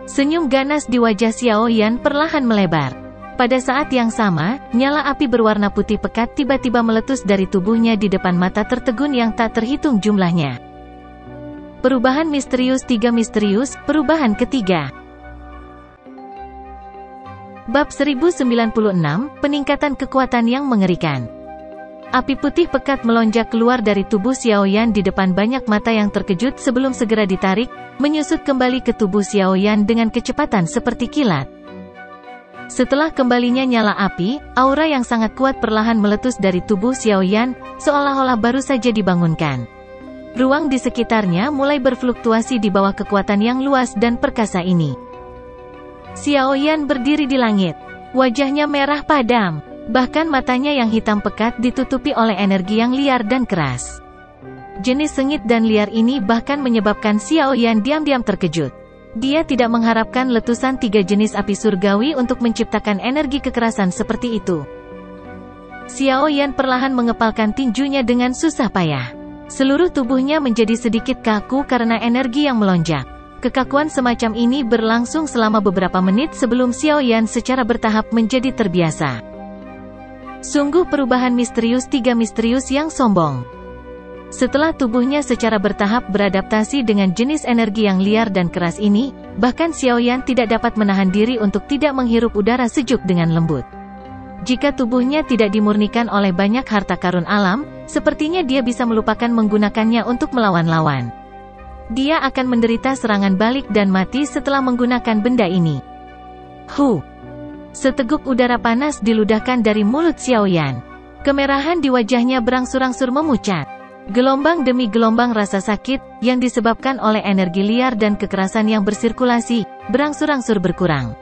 Senyum ganas di wajah Xiao Yan perlahan melebar. Pada saat yang sama, nyala api berwarna putih pekat tiba-tiba meletus dari tubuhnya di depan mata tertegun yang tak terhitung jumlahnya. Perubahan misterius 3 misterius, perubahan ketiga. Bab 1096, peningkatan kekuatan yang mengerikan. Api putih pekat melonjak keluar dari tubuh Xiao Yan di depan banyak mata yang terkejut sebelum segera ditarik, menyusut kembali ke tubuh Xiao Yan dengan kecepatan seperti kilat. Setelah kembalinya nyala api, aura yang sangat kuat perlahan meletus dari tubuh Xiao Yan, seolah-olah baru saja dibangunkan. Ruang di sekitarnya mulai berfluktuasi di bawah kekuatan yang luas dan perkasa ini. Xiao Yan berdiri di langit. Wajahnya merah padam. Bahkan matanya yang hitam pekat ditutupi oleh energi yang liar dan keras. Jenis sengit dan liar ini bahkan menyebabkan Xiao Yan diam-diam terkejut. Dia tidak mengharapkan letusan 3 jenis api surgawi untuk menciptakan energi kekerasan seperti itu. Xiao Yan perlahan mengepalkan tinjunya dengan susah payah. Seluruh tubuhnya menjadi sedikit kaku karena energi yang melonjak. Kekakuan semacam ini berlangsung selama beberapa menit sebelum Xiao Yan secara bertahap menjadi terbiasa. Sungguh perubahan misterius 3 misterius yang sombong. Setelah tubuhnya secara bertahap beradaptasi dengan jenis energi yang liar dan keras ini, bahkan Xiao Yan tidak dapat menahan diri untuk tidak menghirup udara sejuk dengan lembut. Jika tubuhnya tidak dimurnikan oleh banyak harta karun alam, sepertinya dia bisa melupakan menggunakannya untuk melawan lawan. Dia akan menderita serangan balik dan mati setelah menggunakan benda ini. Seteguk udara panas diludahkan dari mulut Xiao Yan. Kemerahan di wajahnya berangsur-angsur memucat. Gelombang demi gelombang rasa sakit, yang disebabkan oleh energi liar dan kekerasan yang bersirkulasi, berangsur-angsur berkurang.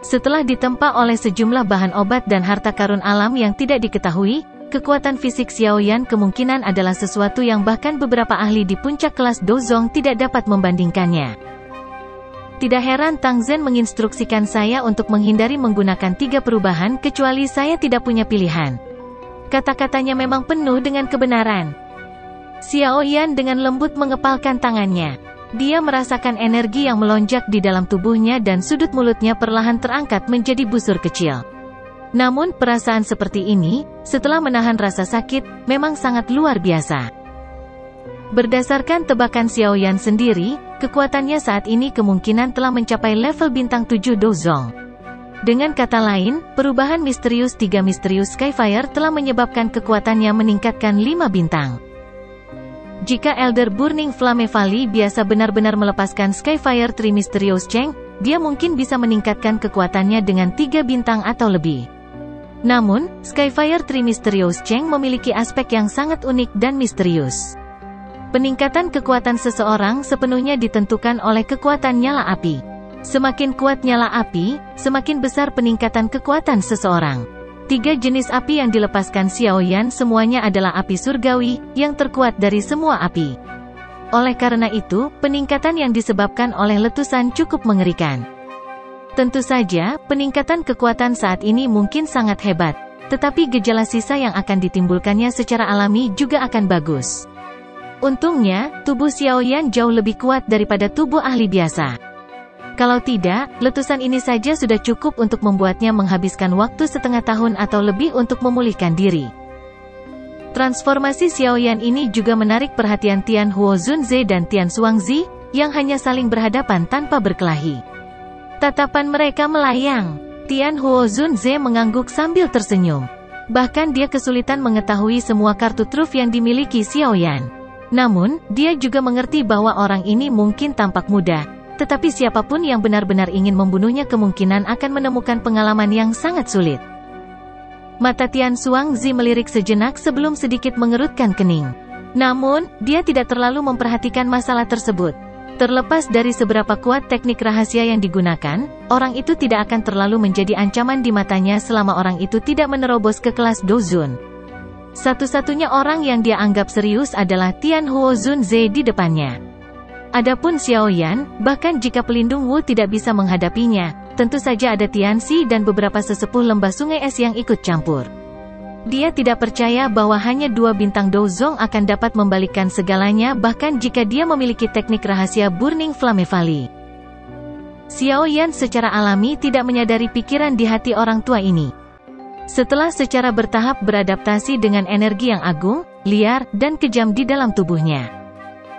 Setelah ditempa oleh sejumlah bahan obat dan harta karun alam yang tidak diketahui, kekuatan fisik Xiao Yan kemungkinan adalah sesuatu yang bahkan beberapa ahli di puncak kelas Dozong tidak dapat membandingkannya. Tidak heran Tang Zhen menginstruksikan saya untuk menghindari menggunakan 3 perubahan kecuali saya tidak punya pilihan. Kata-katanya memang penuh dengan kebenaran. Xiao Yan dengan lembut mengepalkan tangannya. Dia merasakan energi yang melonjak di dalam tubuhnya dan sudut mulutnya perlahan terangkat menjadi busur kecil. Namun perasaan seperti ini, setelah menahan rasa sakit, memang sangat luar biasa. Berdasarkan tebakan Xiao Yan sendiri, kekuatannya saat ini kemungkinan telah mencapai level bintang 7 Dozong. Dengan kata lain, perubahan misterius 3 misterius Skyfire telah menyebabkan kekuatannya meningkatkan 5 bintang. Jika Elder Burning Flame Valley biasa benar-benar melepaskan Skyfire Tree Mysterious Cheng, dia mungkin bisa meningkatkan kekuatannya dengan 3 bintang atau lebih. Namun, Skyfire Tree Mysterious Cheng memiliki aspek yang sangat unik dan misterius. Peningkatan kekuatan seseorang sepenuhnya ditentukan oleh kekuatan nyala api. Semakin kuat nyala api, semakin besar peningkatan kekuatan seseorang. 3 jenis api yang dilepaskan Xiao Yan semuanya adalah api surgawi, yang terkuat dari semua api. Oleh karena itu, peningkatan yang disebabkan oleh letusan cukup mengerikan. Tentu saja, peningkatan kekuatan saat ini mungkin sangat hebat, tetapi gejala sisa yang akan ditimbulkannya secara alami juga akan bagus. Untungnya, tubuh Xiao Yan jauh lebih kuat daripada tubuh ahli biasa. Kalau tidak, letusan ini saja sudah cukup untuk membuatnya menghabiskan waktu setengah tahun atau lebih untuk memulihkan diri. Transformasi Xiao Yan ini juga menarik perhatian Tian Huo Zunze dan Tian Xuangzi, yang hanya saling berhadapan tanpa berkelahi. Tatapan mereka melayang. Tian Huo Zunze mengangguk sambil tersenyum. Bahkan dia kesulitan mengetahui semua kartu truf yang dimiliki Xiaoyan. Namun, dia juga mengerti bahwa orang ini mungkin tampak muda, tetapi siapapun yang benar-benar ingin membunuhnya kemungkinan akan menemukan pengalaman yang sangat sulit. Mata Tian Xuangzi melirik sejenak sebelum sedikit mengerutkan kening. Namun, dia tidak terlalu memperhatikan masalah tersebut. Terlepas dari seberapa kuat teknik rahasia yang digunakan, orang itu tidak akan terlalu menjadi ancaman di matanya selama orang itu tidak menerobos ke kelas Dozun. Satu-satunya orang yang dia anggap serius adalah Tian Huozunze di depannya. Adapun Xiaoyan, bahkan jika pelindung Wu tidak bisa menghadapinya, tentu saja ada Tianxi dan beberapa sesepuh lembah sungai es yang ikut campur. Dia tidak percaya bahwa hanya 2 bintang Douzong akan dapat membalikkan segalanya bahkan jika dia memiliki teknik rahasia Burning Flame Valley. Xiaoyan secara alami tidak menyadari pikiran di hati orang tua ini. Setelah secara bertahap beradaptasi dengan energi yang agung, liar, dan kejam di dalam tubuhnya,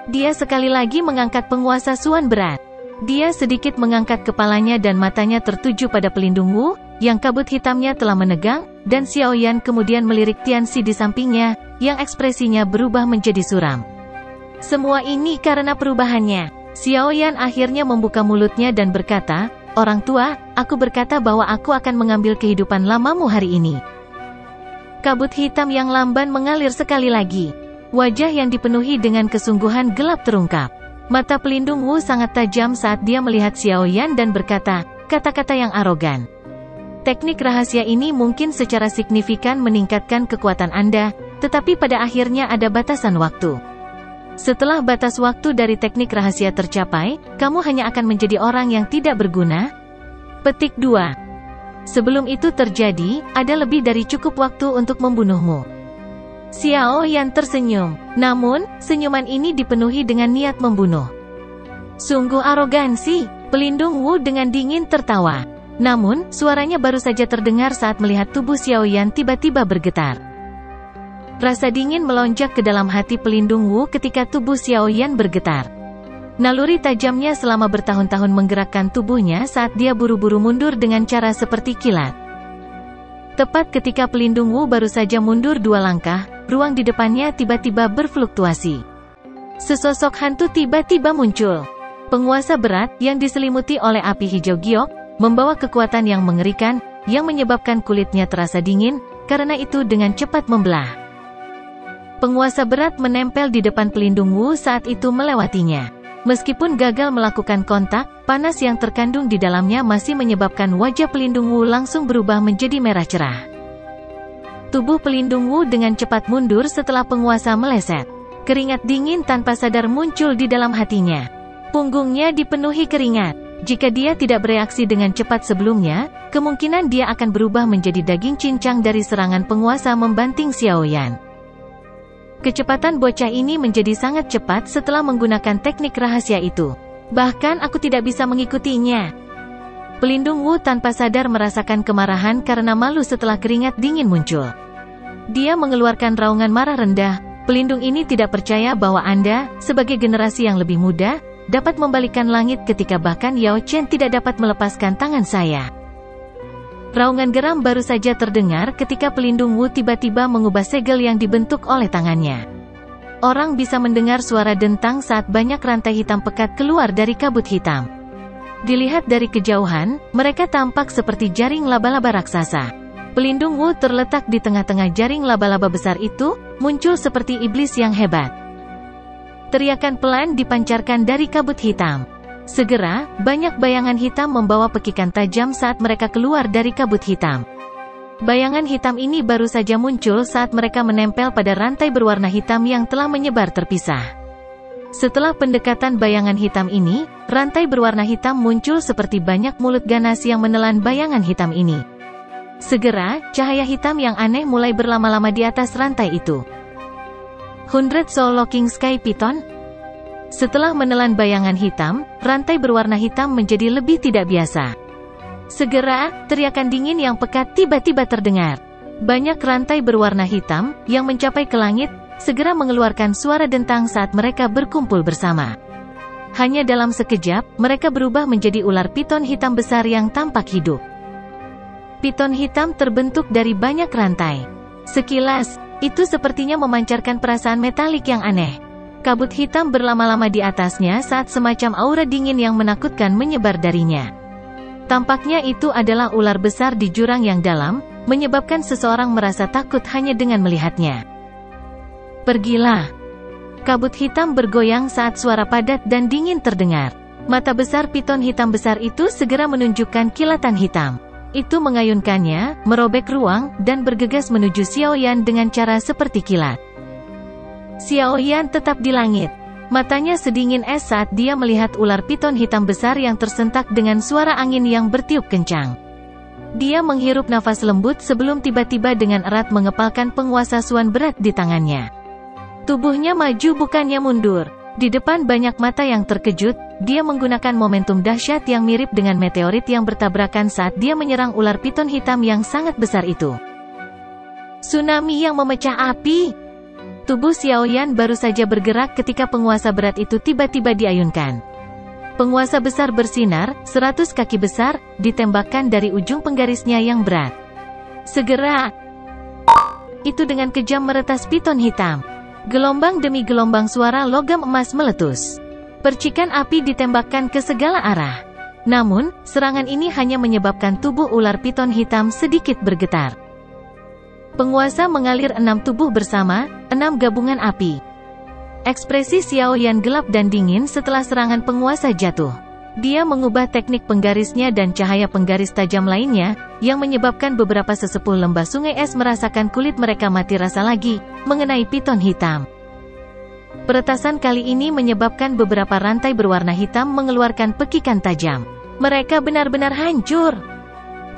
dia sekali lagi mengangkat penguasa Suan berat. Dia sedikit mengangkat kepalanya dan matanya tertuju pada pelindung Wu, yang kabut hitamnya telah menegang, dan Xiaoyan kemudian melirik Tianxi di sampingnya, yang ekspresinya berubah menjadi suram. Semua ini karena perubahannya. Xiaoyan akhirnya membuka mulutnya dan berkata, "Orang tua, aku berkata bahwa aku akan mengambil kehidupan lamamu hari ini." Kabut hitam yang lamban mengalir sekali lagi. Wajah yang dipenuhi dengan kesungguhan gelap terungkap. Mata pelindung Wu sangat tajam saat dia melihat Xiaoyan dan berkata, kata-kata yang arogan. Teknik rahasia ini mungkin secara signifikan meningkatkan kekuatan Anda, tetapi pada akhirnya ada batasan waktu. Setelah batas waktu dari teknik rahasia tercapai, kamu hanya akan menjadi orang yang tidak berguna. Petik 2. Sebelum itu terjadi, ada lebih dari cukup waktu untuk membunuhmu. Xiaoyan tersenyum, namun, senyuman ini dipenuhi dengan niat membunuh. Sungguh arogansi, pelindung Wu dengan dingin tertawa. Namun, suaranya baru saja terdengar saat melihat tubuh Xiaoyan tiba-tiba bergetar. Rasa dingin melonjak ke dalam hati pelindung Wu ketika tubuh Xiaoyan bergetar. Naluri tajamnya selama bertahun-tahun menggerakkan tubuhnya saat dia buru-buru mundur dengan cara seperti kilat. Tepat ketika pelindung Wu baru saja mundur 2 langkah, ruang di depannya tiba-tiba berfluktuasi. Sesosok hantu tiba-tiba muncul. Penguasa berat, yang diselimuti oleh api hijau giok, membawa kekuatan yang mengerikan, yang menyebabkan kulitnya terasa dingin, karena itu dengan cepat membelah. Penguasa berat menempel di depan pelindung Wu saat itu melewatinya. Meskipun gagal melakukan kontak, panas yang terkandung di dalamnya masih menyebabkan wajah pelindung Wu langsung berubah menjadi merah cerah. Tubuh pelindung Wu dengan cepat mundur setelah penguasa meleset. Keringat dingin tanpa sadar muncul di dalam hatinya. Punggungnya dipenuhi keringat. Jika dia tidak bereaksi dengan cepat sebelumnya, kemungkinan dia akan berubah menjadi daging cincang dari serangan penguasa membanting Xiaoyan. Kecepatan bocah ini menjadi sangat cepat setelah menggunakan teknik rahasia itu. Bahkan aku tidak bisa mengikutinya. Pelindung Wu tanpa sadar merasakan kemarahan karena malu setelah keringat dingin muncul. Dia mengeluarkan raungan marah rendah. Pelindung ini tidak percaya bahwa Anda, sebagai generasi yang lebih muda, dapat membalikkan langit ketika bahkan Yao Chen tidak dapat melepaskan tangan saya. Raungan geram baru saja terdengar ketika pelindung Wu tiba-tiba mengubah segel yang dibentuk oleh tangannya. Orang bisa mendengar suara dentang saat banyak rantai hitam pekat keluar dari kabut hitam. Dilihat dari kejauhan, mereka tampak seperti jaring laba-laba raksasa. Pelindung Wu terletak di tengah-tengah jaring laba-laba besar itu, muncul seperti iblis yang hebat. Teriakan pelan dipancarkan dari kabut hitam. Segera, banyak bayangan hitam membawa pekikan tajam saat mereka keluar dari kabut hitam. Bayangan hitam ini baru saja muncul saat mereka menempel pada rantai berwarna hitam yang telah menyebar terpisah. Setelah pendekatan bayangan hitam ini, rantai berwarna hitam muncul seperti banyak mulut ganas yang menelan bayangan hitam ini. Segera, cahaya hitam yang aneh mulai berlama-lama di atas rantai itu. 100 Soul Locking Sky Python. Setelah menelan bayangan hitam, rantai berwarna hitam menjadi lebih tidak biasa. Segera, teriakan dingin yang pekat tiba-tiba terdengar. Banyak rantai berwarna hitam, yang mencapai ke langit, segera mengeluarkan suara dentang saat mereka berkumpul bersama. Hanya dalam sekejap, mereka berubah menjadi ular piton hitam besar yang tampak hidup. Piton hitam terbentuk dari banyak rantai. Sekilas, itu sepertinya memancarkan perasaan metalik yang aneh. Kabut hitam berlama-lama di atasnya saat semacam aura dingin yang menakutkan menyebar darinya. Tampaknya itu adalah ular besar di jurang yang dalam, menyebabkan seseorang merasa takut hanya dengan melihatnya. Pergilah. Kabut hitam bergoyang saat suara padat dan dingin terdengar. Mata besar piton hitam besar itu segera menunjukkan kilatan hitam. Itu mengayunkannya, merobek ruang, dan bergegas menuju Xiaoyan dengan cara seperti kilat. Xiaoyan tetap di langit. Matanya sedingin es saat dia melihat ular piton hitam besar yang tersentak dengan suara angin yang bertiup kencang. Dia menghirup nafas lembut sebelum tiba-tiba dengan erat mengepalkan penguasa suan berat di tangannya. Tubuhnya maju bukannya mundur. Di depan banyak mata yang terkejut, dia menggunakan momentum dahsyat yang mirip dengan meteorit yang bertabrakan saat dia menyerang ular piton hitam yang sangat besar itu. Tsunami yang memecah api. Tubuh Xiaoyan baru saja bergerak ketika penguasa berat itu tiba-tiba diayunkan. Penguasa besar bersinar, 100 kaki besar, ditembakkan dari ujung penggarisnya yang berat. Segera, itu dengan kejam meretas piton hitam. Gelombang demi gelombang suara logam emas meletus. Percikan api ditembakkan ke segala arah. Namun, serangan ini hanya menyebabkan tubuh ular piton hitam sedikit bergetar. Penguasa mengalir 6 tubuh bersama, 6 gabungan api. Ekspresi Xiaoyan gelap dan dingin setelah serangan penguasa jatuh. Dia mengubah teknik penggarisnya dan cahaya penggaris tajam lainnya, yang menyebabkan beberapa sesepuh lembah sungai es merasakan kulit mereka mati rasa lagi, mengenai piton hitam. Peretasan kali ini menyebabkan beberapa rantai berwarna hitam mengeluarkan pekikan tajam. Mereka benar-benar hancur.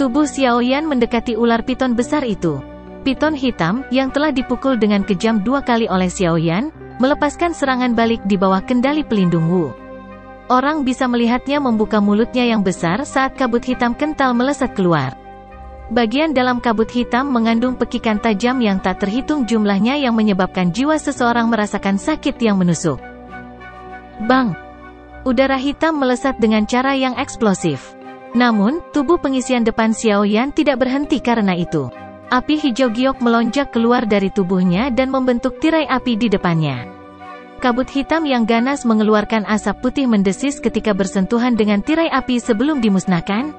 Tubuh Xiaoyan mendekati ular piton besar itu. Piton hitam, yang telah dipukul dengan kejam 2 kali oleh Xiaoyan, melepaskan serangan balik di bawah kendali pelindung Wu. Orang bisa melihatnya membuka mulutnya yang besar saat kabut hitam kental melesat keluar. Bagian dalam kabut hitam mengandung pekikan tajam yang tak terhitung jumlahnya yang menyebabkan jiwa seseorang merasakan sakit yang menusuk. Bang! Udara hitam melesat dengan cara yang eksplosif. Namun, tubuh pengisian depan Xiaoyan tidak berhenti karena itu. Api hijau giok melonjak keluar dari tubuhnya dan membentuk tirai api di depannya. Kabut hitam yang ganas mengeluarkan asap putih mendesis ketika bersentuhan dengan tirai api sebelum dimusnahkan.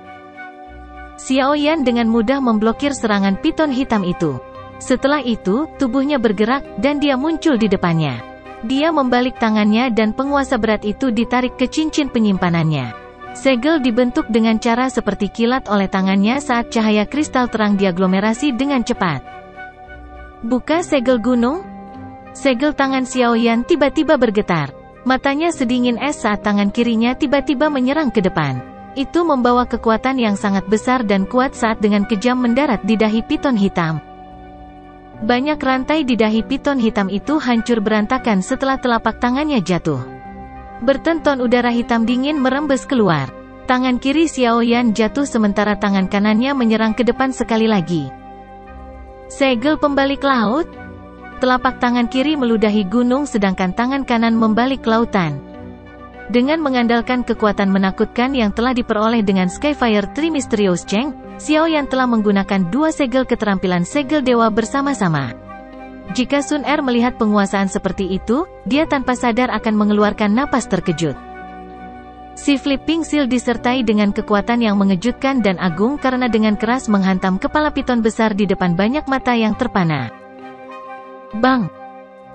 Xiaoyan dengan mudah memblokir serangan piton hitam itu. Setelah itu, tubuhnya bergerak, dan dia muncul di depannya. Dia membalik tangannya dan penguasa berat itu ditarik ke cincin penyimpanannya. Segel dibentuk dengan cara seperti kilat oleh tangannya saat cahaya kristal terang diaglomerasi dengan cepat. Buka segel gunung? Segel tangan Xiaoyan tiba-tiba bergetar. Matanya sedingin es saat tangan kirinya tiba-tiba menyerang ke depan. Itu membawa kekuatan yang sangat besar dan kuat saat dengan kejam mendarat di dahi piton hitam. Banyak rantai di dahi piton hitam itu hancur berantakan setelah telapak tangannya jatuh. Bertenton udara hitam dingin merembes keluar. Tangan kiri Xiaoyan jatuh sementara tangan kanannya menyerang ke depan sekali lagi. Segel pembalik laut? Telapak tangan kiri meludahi gunung sedangkan tangan kanan membalik lautan. Dengan mengandalkan kekuatan menakutkan yang telah diperoleh dengan Skyfire Tree Mysterious Cheng, Xiaoyan telah menggunakan 2 segel keterampilan segel dewa bersama-sama. Jika Sun Er melihat penguasaan seperti itu, dia tanpa sadar akan mengeluarkan napas terkejut. Si Flipping Seal disertai dengan kekuatan yang mengejutkan dan agung karena dengan keras menghantam kepala piton besar di depan banyak mata yang terpana. Bang!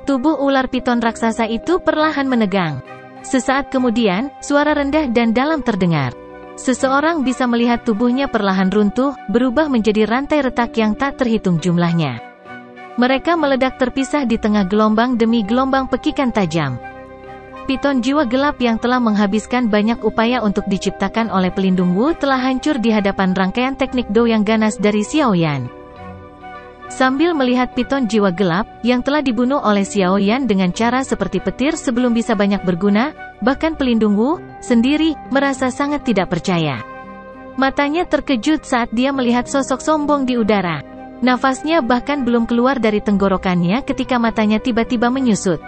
Tubuh ular piton raksasa itu perlahan menegang. Sesaat kemudian, suara rendah dan dalam terdengar. Seseorang bisa melihat tubuhnya perlahan runtuh, berubah menjadi rantai retak yang tak terhitung jumlahnya. Mereka meledak terpisah di tengah gelombang demi gelombang pekikan tajam. Piton jiwa gelap yang telah menghabiskan banyak upaya untuk diciptakan oleh pelindung Wu telah hancur di hadapan rangkaian teknik Do yang ganas dari Xiaoyan. Sambil melihat piton jiwa gelap, yang telah dibunuh oleh Xiaoyan dengan cara seperti petir sebelum bisa banyak berguna, bahkan pelindung Wu sendiri merasa sangat tidak percaya. Matanya terkejut saat dia melihat sosok sombong di udara. Nafasnya bahkan belum keluar dari tenggorokannya ketika matanya tiba-tiba menyusut.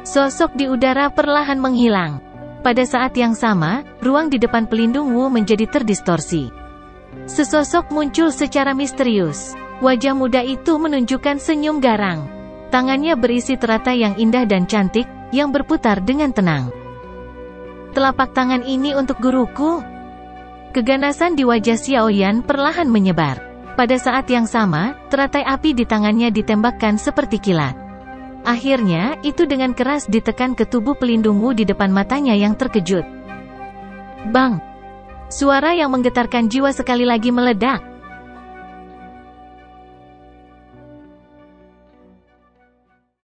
Sosok di udara perlahan menghilang. Pada saat yang sama, ruang di depan pelindung Wu menjadi terdistorsi. Sesosok muncul secara misterius. Wajah muda itu menunjukkan senyum garang. Tangannya berisi teratai yang indah dan cantik, yang berputar dengan tenang. Telapak tangan ini untuk guruku. Keganasan di wajah Xiaoyan perlahan menyebar. Pada saat yang sama, teratai api di tangannya ditembakkan seperti kilat. Akhirnya, itu dengan keras ditekan ke tubuh pelindung Wu di depan matanya yang terkejut. Bang! Suara yang menggetarkan jiwa sekali lagi meledak.